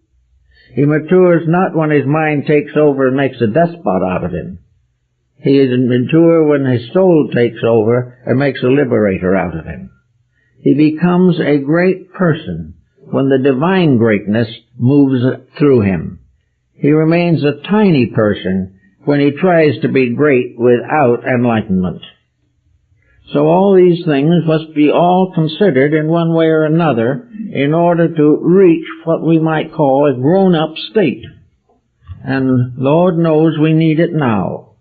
He matures not when his mind takes over and makes a despot out of him. He is mature when his soul takes over and makes a liberator out of him. He becomes a great person when the divine greatness moves through him. He remains a tiny person when he tries to be great without enlightenment. So all these things must be all considered in one way or another in order to reach what we might call a grown-up state. And Lord knows we need it now.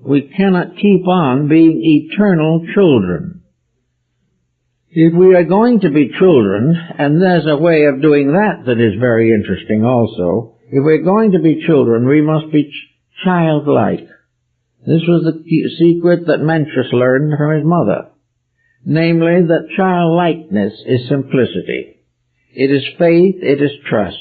We cannot keep on being eternal children. If we are going to be children, and there's a way of doing that is very interesting also, if we're going to be children, we must be childlike. This was the secret that Mencius learned from his mother. Namely, that childlikeness is simplicity. It is faith, it is trust.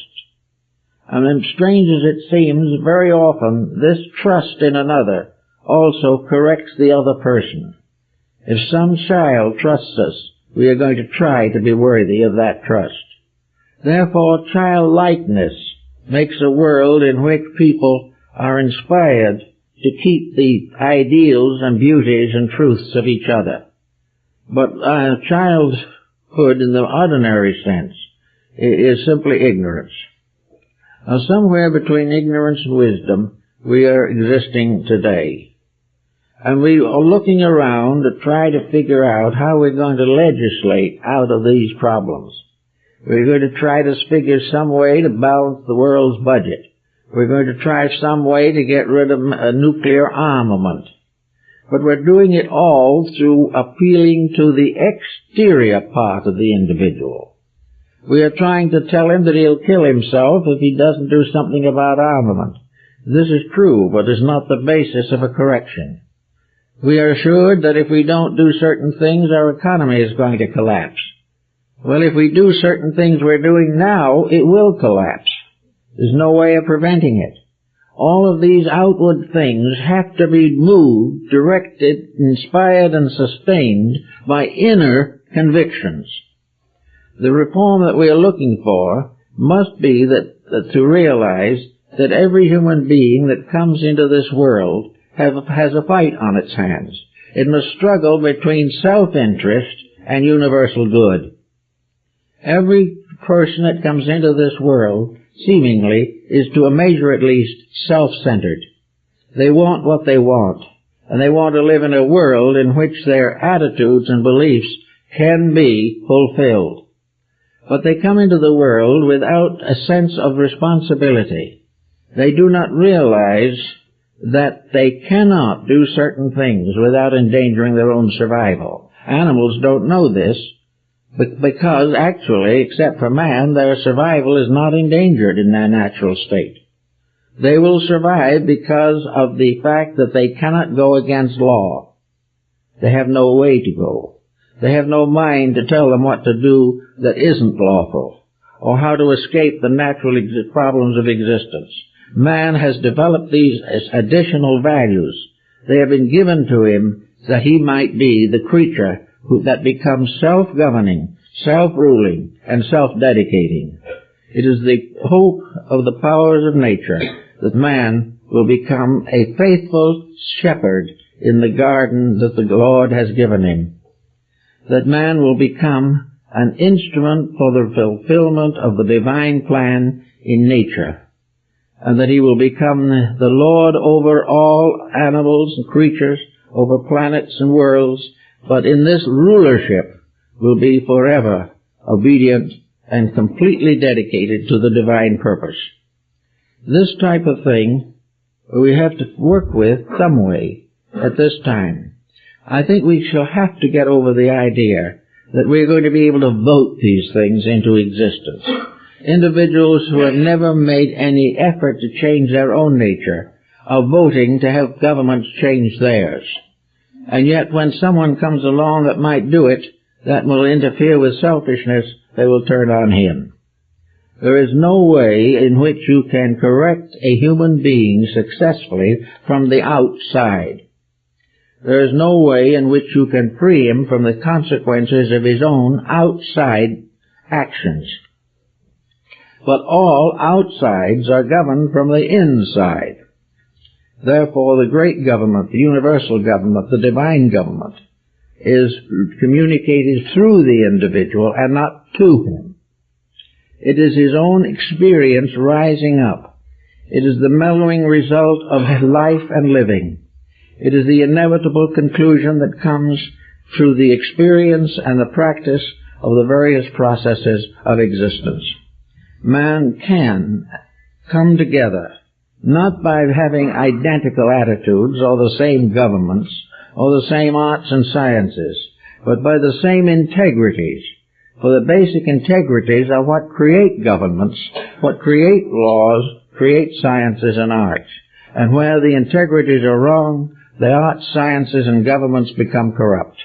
And strange as it seems, very often this trust in another also corrects the other person. If some child trusts us, we are going to try to be worthy of that trust. Therefore, childlikeness makes a world in which people are inspired to keep the ideals and beauties and truths of each other. But childhood in the ordinary sense is simply ignorance. Now, somewhere between ignorance and wisdom, we are existing today. And we are looking around to try to figure out how we're going to legislate out of these problems. We're going to try to figure some way to balance the world's budget. We're going to try some way to get rid of nuclear armament. But we're doing it all through appealing to the exterior part of the individual. We are trying to tell him that he'll kill himself if he doesn't do something about armament. This is true, but is not the basis of a correction. We are assured that if we don't do certain things, our economy is going to collapse. Well, if we do certain things we're doing now, it will collapse. There's no way of preventing it. All of these outward things have to be moved, directed, inspired, and sustained by inner convictions. The reform that we are looking for must be that to realize that every human being that comes into this world has a fight on its hands. It must struggle between self-interest and universal good. Every person that comes into this world, seemingly, is to a measure at least self-centered. They want what they want, and they want to live in a world in which their attitudes and beliefs can be fulfilled. But they come into the world without a sense of responsibility. They do not realize that they cannot do certain things without endangering their own survival. Animals don't know this, because actually, except for man, their survival is not endangered in their natural state. They will survive because of the fact that they cannot go against law. They have no way to go. They have no mind to tell them what to do that isn't lawful, or how to escape the natural problems of existence. Man has developed these as additional values. They have been given to him that he might be the creature that becomes self-governing, self-ruling, and self-dedicating. It is the hope of the powers of nature that man will become a faithful shepherd in the garden that the Lord has given him. That man will become an instrument for the fulfillment of the divine plan in nature, and that he will become the Lord over all animals and creatures, over planets and worlds, but in this rulership will be forever obedient and completely dedicated to the divine purpose. This type of thing we have to work with some way at this time. I think we shall have to get over the idea that we're going to be able to vote these things into existence. Individuals who have never made any effort to change their own nature are voting to have governments change theirs. And yet when someone comes along that might do it, that will interfere with selfishness, they will turn on him. There is no way in which you can correct a human being successfully from the outside. There is no way in which you can free him from the consequences of his own outside actions. But all outsides are governed from the inside. Therefore, the great government, the universal government, the divine government, is communicated through the individual and not to him. It is his own experience rising up. It is the mellowing result of life and living. It is the inevitable conclusion that comes through the experience and the practice of the various processes of existence. Man can come together, not by having identical attitudes or the same governments or the same arts and sciences, but by the same integrities. For the basic integrities are what create governments, what create laws, create sciences and arts. And where the integrities are wrong, the arts, sciences, and governments become corrupt.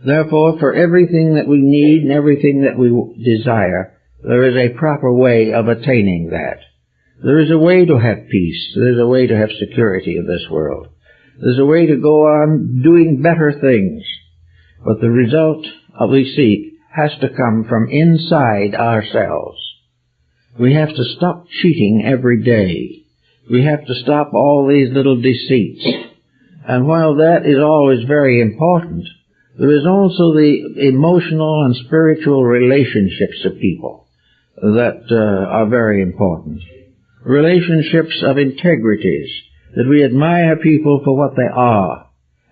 Therefore, for everything that we need and everything that we desire, there is a proper way of attaining that. There is a way to have peace. There is a way to have security in this world. There's a way to go on doing better things. But the result we seek has to come from inside ourselves. We have to stop cheating every day. We have to stop all these little deceits. And while that is always very important, there is also the emotional and spiritual relationships of people that are very important. Relationships of integrities, that we admire people for what they are.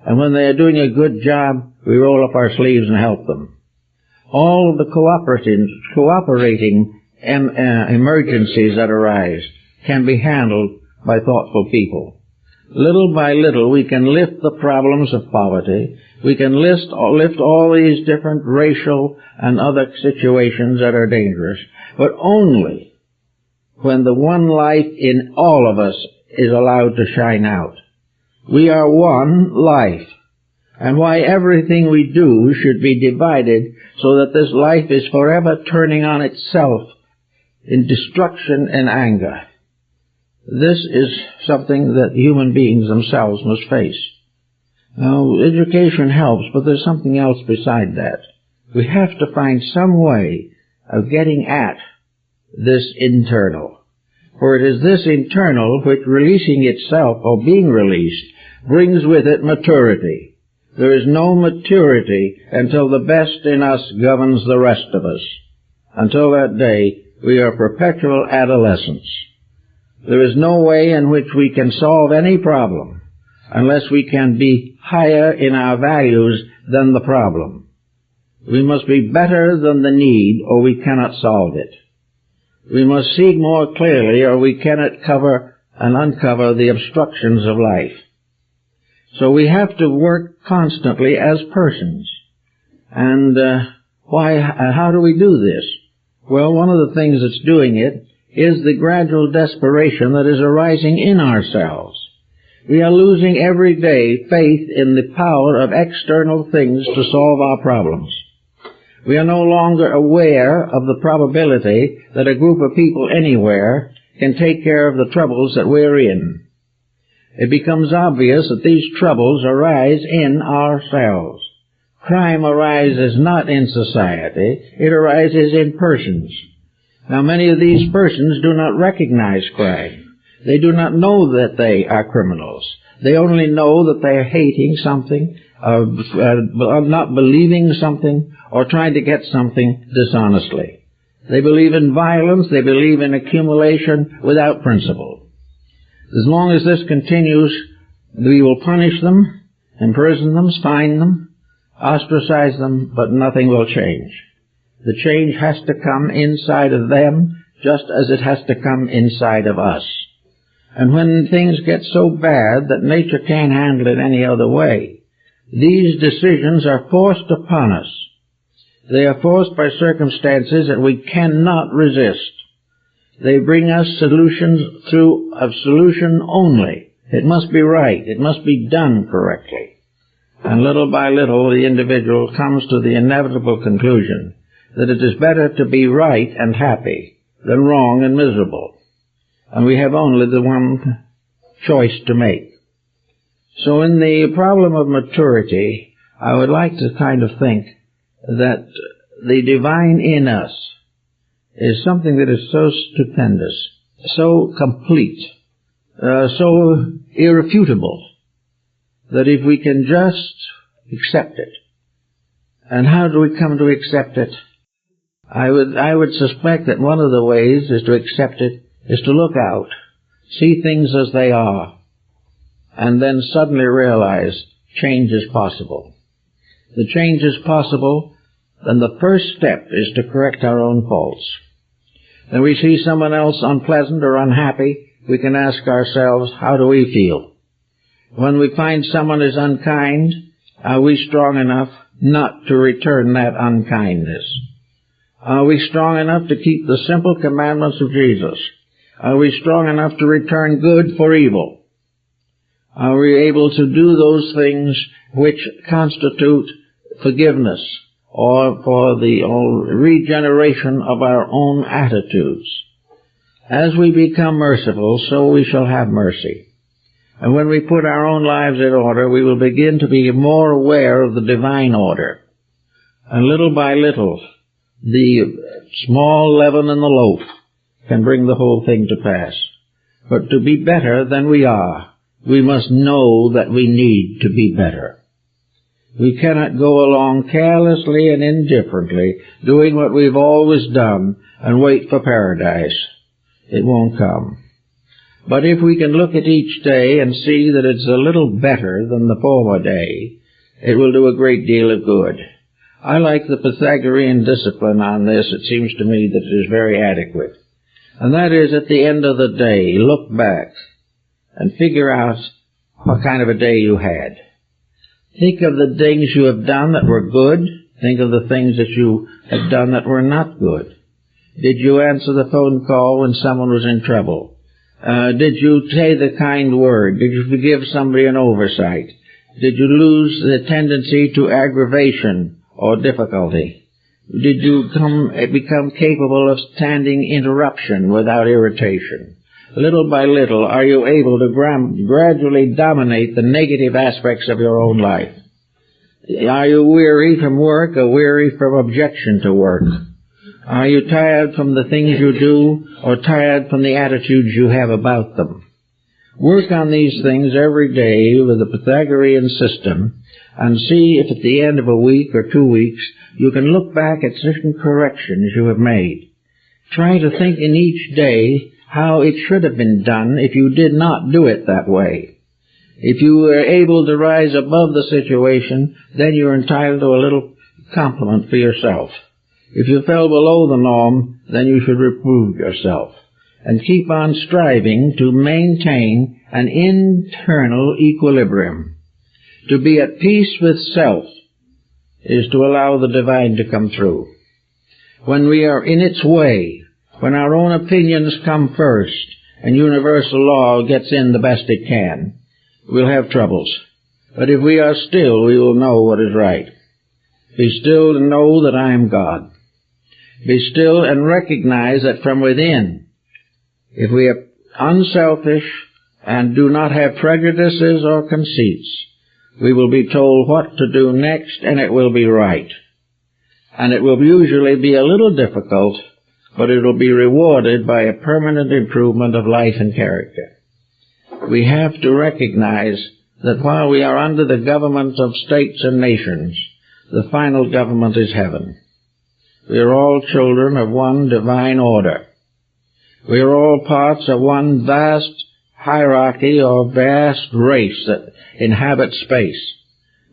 And when they are doing a good job, we roll up our sleeves and help them. All of the cooperating emergencies that arise can be handled by thoughtful people. Little by little, we can lift the problems of poverty. We can lift all these different racial and other situations that are dangerous, but only when the one life in all of us is allowed to shine out. We are one life, and why everything we do should be divided so that this life is forever turning on itself in destruction and anger. This is something that human beings themselves must face. Now, education helps, but there's something else beside that. We have to find some way of getting at this internal. For it is this internal which, releasing itself or being released, brings with it maturity. There is no maturity until the best in us governs the rest of us. Until that day, we are perpetual adolescents. There is no way in which we can solve any problem unless we can be higher in our values than the problem. We must be better than the need, or we cannot solve it. We must see more clearly, or we cannot cover and uncover the obstructions of life. So we have to work constantly as persons. And how do we do this? Well, one of the things that's doing it is the gradual desperation that is arising in ourselves. We are losing every day faith in the power of external things to solve our problems. We are no longer aware of the probability that a group of people anywhere can take care of the troubles that we're in. It becomes obvious that these troubles arise in ourselves. Crime arises not in society, it arises in persons. Now, many of these persons do not recognize crime. They do not know that they are criminals. They only know that they are hating something, not believing something, or trying to get something dishonestly. They believe in violence, they believe in accumulation without principle. As long as this continues, we will punish them, imprison them, fine them, ostracize them, but nothing will change. The change has to come inside of them just as it has to come inside of us. And when things get so bad that nature can't handle it any other way, these decisions are forced upon us. They are forced by circumstances that we cannot resist. They bring us solutions through a solution only. It must be right. It must be done correctly. And little by little, the individual comes to the inevitable conclusion that it is better to be right and happy than wrong and miserable. And we have only the one choice to make. So in the problem of maturity, I would like to kind of think that the divine in us is something that is so stupendous, so complete, so irrefutable, that if we can just accept it. And how do we come to accept it? I would suspect that one of the ways is to accept it is to look out, see things as they are, and then suddenly realize change is possible. The change is possible, then the first step is to correct our own faults. When we see someone else unpleasant or unhappy, we can ask ourselves, how do we feel? When we find someone is unkind, are we strong enough not to return that unkindness? Are we strong enough to keep the simple commandments of Jesus? Are we strong enough to return good for evil? Are we able to do those things which constitute forgiveness or for the regeneration of our own attitudes? As we become merciful, so we shall have mercy. And when we put our own lives in order, we will begin to be more aware of the divine order. And little by little, the small leaven in the loaf can bring the whole thing to pass. But to be better than we are, we must know that we need to be better. We cannot go along carelessly and indifferently, doing what we've always done, and wait for paradise. It won't come. But if we can look at each day and see that it's a little better than the former day, it will do a great deal of good. I like the Pythagorean discipline on this. It seems to me that it is very adequate. And that is, at the end of the day, look back and figure out what kind of a day you had. Think of the things you have done that were good. Think of the things that you have done that were not good. Did you answer the phone call when someone was in trouble? Did you say the kind word? Did you forgive somebody an oversight? Did you lose the tendency to aggravation or difficulty? Did you become capable of standing interruption without irritation? Little by little, are you able to gradually dominate the negative aspects of your own life? Are you weary from work or weary from objection to work? Are you tired from the things you do or tired from the attitudes you have about them? Work on these things every day with the Pythagorean system and see if at the end of a week or 2 weeks you can look back at certain corrections you have made. Try to think in each day how it should have been done if you did not do it that way. If you were able to rise above the situation, then you're entitled to a little compliment for yourself. If you fell below the norm, then you should reprove yourself and keep on striving to maintain an internal equilibrium. To be at peace with self is to allow the divine to come through. When we are in its way, when our own opinions come first and universal law gets in the best it can, we'll have troubles. But if we are still, we will know what is right. Be still and know that I am God. Be still and recognize that from within, if we are unselfish and do not have prejudices or conceits, we will be told what to do next, and it will be right. And it will usually be a little difficult, but it will be rewarded by a permanent improvement of life and character. We have to recognize that while we are under the government of states and nations, the final government is heaven. We are all children of one divine order. We are all parts of one vast hierarchy or vast race that inhabits space.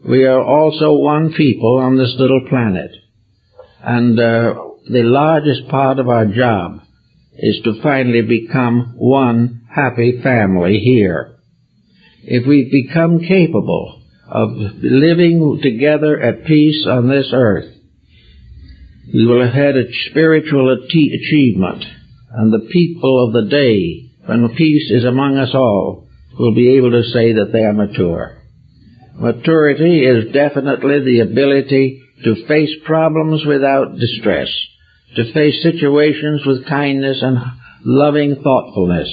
We are also one people on this little planet. And the largest part of our job is to finally become one happy family here. If we become capable of living together at peace on this earth, we will have had a spiritual achievement, and the people of the day, when peace is among us all, will be able to say that they are mature. Maturity is definitely the ability to face problems without distress, to face situations with kindness and loving thoughtfulness,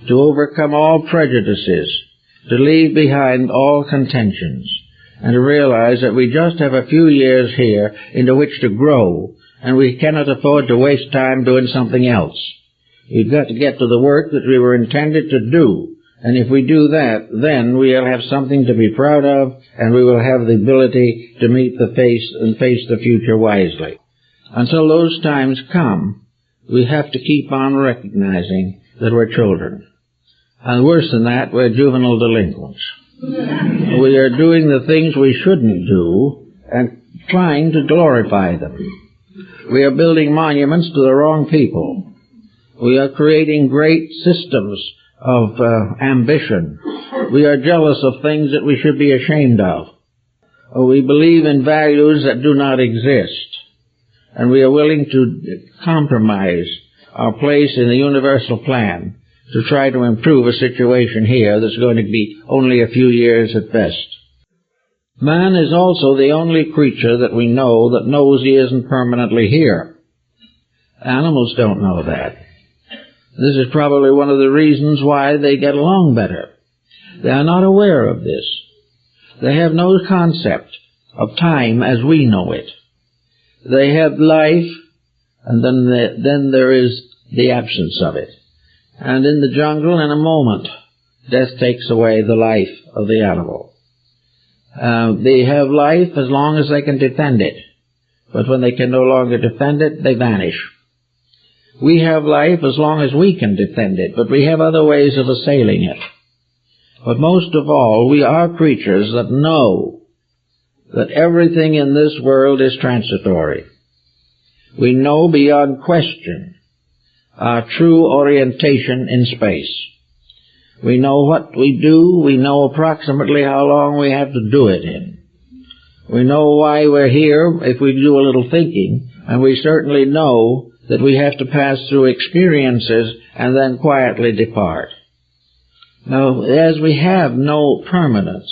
to overcome all prejudices, to leave behind all contentions, and to realize that we just have a few years here into which to grow, and we cannot afford to waste time doing something else. We've got to get to the work that we were intended to do, and if we do that, then we'll have something to be proud of, and we will have the ability to meet the face the future wisely. Until those times come, we have to keep on recognizing that we're children. And worse than that, we're juvenile delinquents. We are doing the things we shouldn't do and trying to glorify them. We are building monuments to the wrong people. We are creating great systems of ambition. We are jealous of things that we should be ashamed of. We believe in values that do not exist. And we are willing to compromise our place in the universal plan to try to improve a situation here that's going to be only a few years at best. Man is also the only creature that we know that knows he isn't permanently here. Animals don't know that. This is probably one of the reasons why they get along better. They are not aware of this. They have no concept of time as we know it. They have life, and then there is the absence of it. And in the jungle, in a moment, death takes away the life of the animal. They have life as long as they can defend it. But when they can no longer defend it, they vanish. We have life as long as we can defend it, but we have other ways of assailing it. But most of all, we are creatures that know that everything in this world is transitory. We know beyond question our true orientation in space. We know what we do. We know approximately how long we have to do it in. We know why we're here if we do a little thinking, and we certainly know that we have to pass through experiences and then quietly depart. Now, as we have no permanence,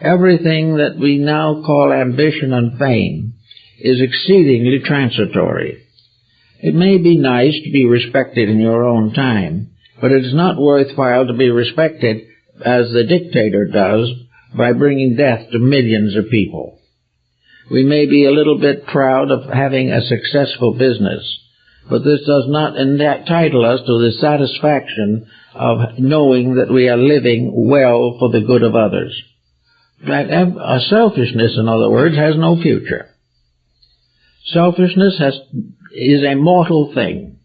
everything that we now call ambition and fame is exceedingly transitory. It may be nice to be respected in your own time, but it is not worthwhile to be respected as the dictator does by bringing death to millions of people. We may be a little bit proud of having a successful business, but this does not entitle us to the satisfaction of knowing that we are living well for the good of others. Selfishness, in other words, has no future. Selfishness is a mortal thing.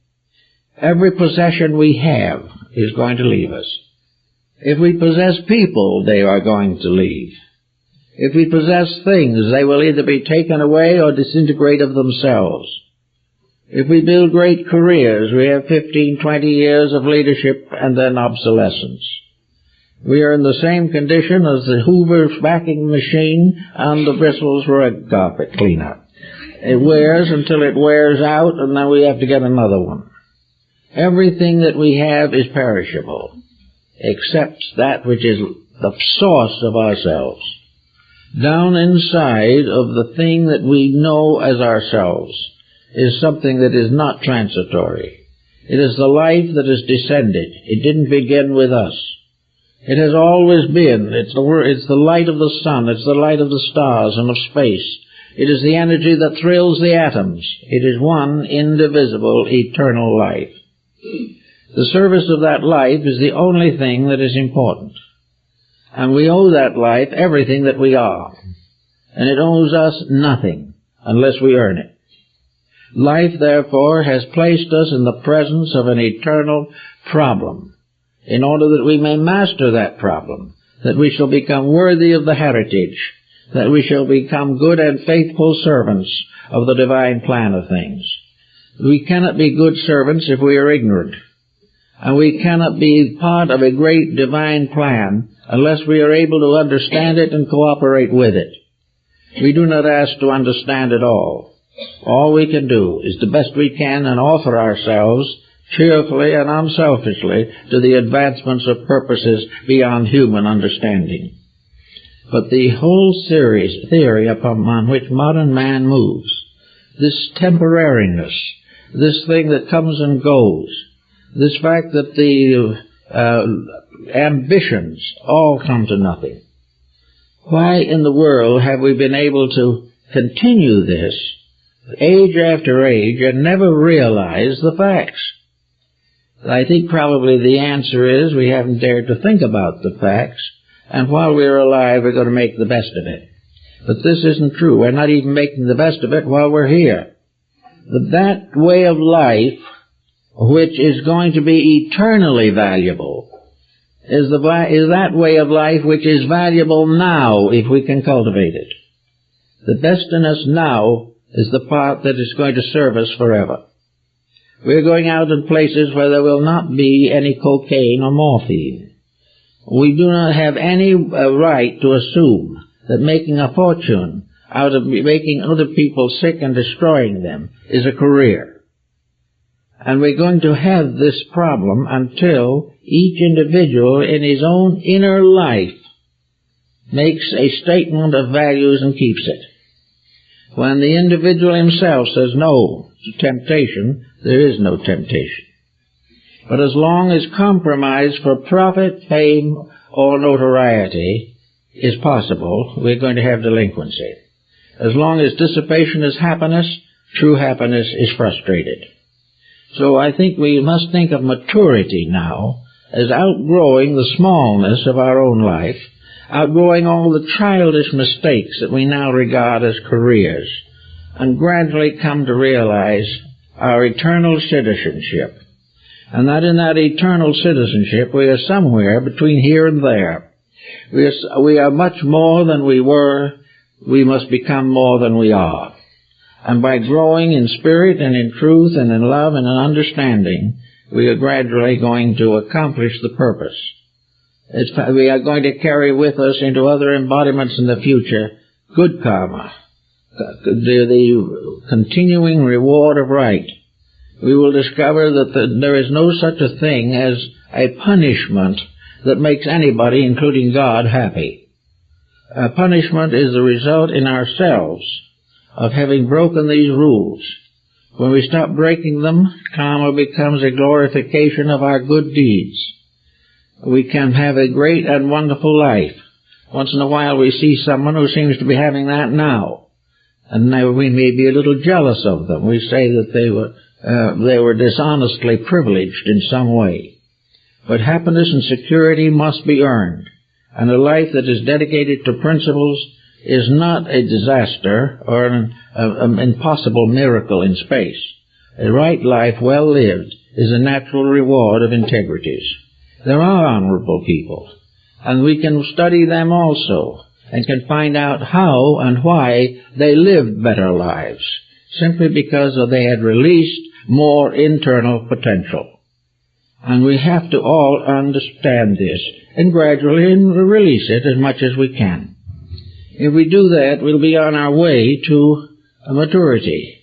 Every possession we have is going to leave us. If we possess people, they are going to leave. If we possess things, they will either be taken away or disintegrate of themselves. If we build great careers, we have 15, 20 years of leadership and then obsolescence. We are in the same condition as the Hoover vacuum machine and the bristles for a carpet cleaner. It wears until it wears out, and then we have to get another one. Everything that we have is perishable, except that which is the source of ourselves. Down inside of the thing that we know as ourselves is something that is not transitory. It is the life that has descended. It didn't begin with us. It has always been. It's the light of the sun. It's the light of the stars and of space. It is the energy that thrills the atoms. It is one indivisible, eternal life. The service of that life is the only thing that is important. And we owe that life everything that we are. And it owes us nothing unless we earn it. Life, therefore, has placed us in the presence of an eternal problem, in order that we may master that problem, that we shall become worthy of the heritage, that we shall become good and faithful servants of the divine plan of things. We cannot be good servants if we are ignorant, and we cannot be part of a great divine plan unless we are able to understand it and cooperate with it. We do not ask to understand it all. All we can do is the best we can and offer ourselves cheerfully and unselfishly to the advancements of purposes beyond human understanding. But the whole theory upon which modern man moves, this temporariness, this thing that comes and goes, this fact that the ambitions all come to nothing. Why in the world have we been able to continue this age after age and never realize the facts? I think probably the answer is we haven't dared to think about the facts, and while we're alive we're going to make the best of it. But this isn't true. We're not even making the best of it while we're here. But that way of life, which is going to be eternally valuable, is that way of life which is valuable now if we can cultivate it. The best in us now is the part that is going to serve us forever. We're going out in places where there will not be any cocaine or morphine. We do not have any right to assume that making a fortune out of making other people sick and destroying them is a career. And we're going to have this problem until each individual in his own inner life makes a statement of values and keeps it. When the individual himself says no to temptation, there is no temptation. But as long as compromise for profit, fame, or notoriety is possible, we're going to have delinquency. As long as dissipation is happiness, true happiness is frustrated. So I think we must think of maturity now as outgrowing the smallness of our own life, outgrowing all the childish mistakes that we now regard as careers, and gradually come to realize our eternal citizenship. And that in that eternal citizenship we are somewhere between here and there. We are much more than we were. We must become more than we are. And by growing in spirit and in truth and in love and in understanding, we are gradually going to accomplish the purpose. We are going to carry with us into other embodiments in the future good karma, the continuing reward of right, we will discover that there is no such a thing as a punishment that makes anybody, including God, happy. A punishment is the result in ourselves of having broken these rules. When we stop breaking them, karma becomes a glorification of our good deeds. We can have a great and wonderful life. Once in a while we see someone who seems to be having that now, and now we may be a little jealous of them. We say that they were dishonestly privileged in some way. But happiness and security must be earned, and a life that is dedicated to principles is not a disaster or an impossible miracle in space. A right life well lived is a natural reward of integrities. There are honorable people, and we can study them also, and can find out how and why they lived better lives, simply because they had released more internal potential. And we have to all understand this, and gradually release it as much as we can. If we do that, we'll be on our way to maturity.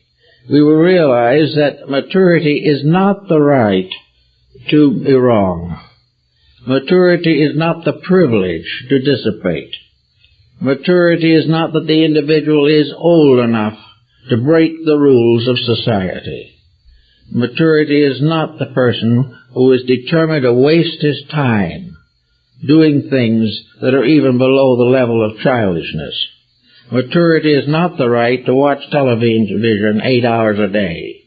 We will realize that maturity is not the right to be wrong. Maturity is not the privilege to dissipate. Maturity is not that the individual is old enough to break the rules of society. Maturity is not the person who is determined to waste his time doing things that are even below the level of childishness. Maturity is not the right to watch television 8 hours a day.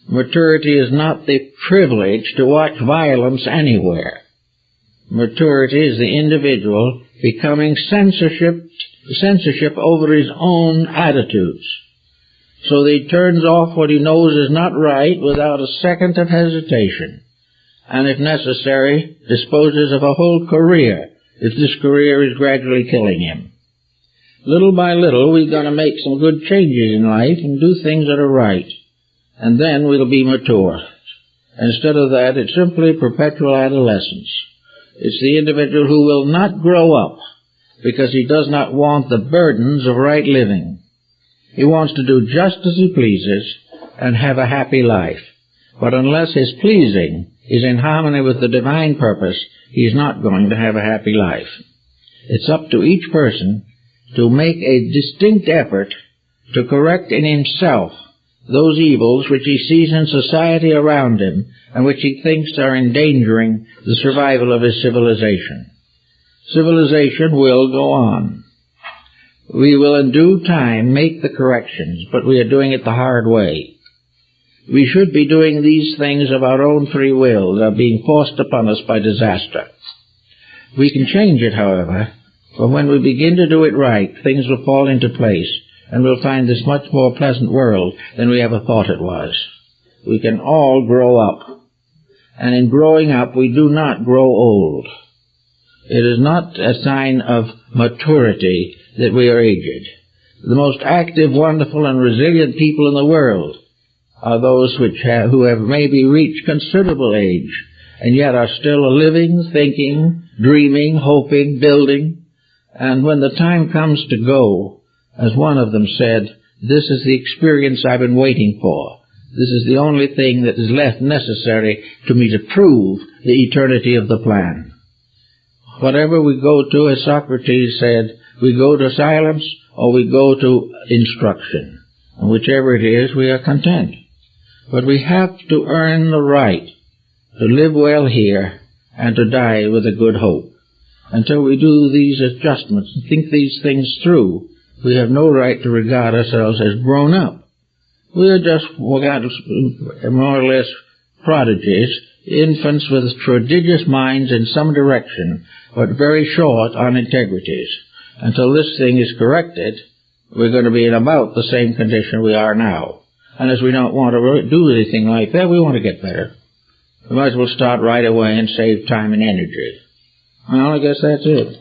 Maturity is not the privilege to watch violence anywhere. Maturity is the individual becoming censorship over his own attitudes, so that he turns off what he knows is not right without a second of hesitation, and if necessary, disposes of a whole career if this career is gradually killing him. Little by little, we're going to make some good changes in life and do things that are right, and then we'll be mature. Instead of that, it's simply perpetual adolescence. It's the individual who will not grow up because he does not want the burdens of right living. He wants to do just as he pleases and have a happy life. But unless his pleasing is in harmony with the divine purpose, he's not going to have a happy life. It's up to each person to make a distinct effort to correct in himself those evils which he sees in society around him and which he thinks are endangering the survival of his civilization. Civilization will go on. We will in due time make the corrections, but we are doing it the hard way. We should be doing these things of our own free will. They're being forced upon us by disaster. We can change it, however, for when we begin to do it right, things will fall into place, and we'll find this much more pleasant world than we ever thought it was. We can all grow up, and in growing up, we do not grow old. It is not a sign of maturity that we are aged. The most active, wonderful, and resilient people in the world are those who have maybe reached considerable age, and yet are still living, thinking, dreaming, hoping, building. And when the time comes to go, as one of them said, this is the experience I've been waiting for. This is the only thing that is left necessary to me to prove the eternity of the plan. Whatever we go to, as Socrates said, we go to silence or we go to instruction. And whichever it is, we are content. But we have to earn the right to live well here and to die with a good hope. Until we do these adjustments and think these things through, we have no right to regard ourselves as grown up. We are just more or less prodigies, infants with prodigious minds in some direction, but very short on integrities. Until this thing is corrected, we're going to be in about the same condition we are now. And as we don't want to do anything like that, we want to get better. We might as well start right away and save time and energy. Well, I guess that's it.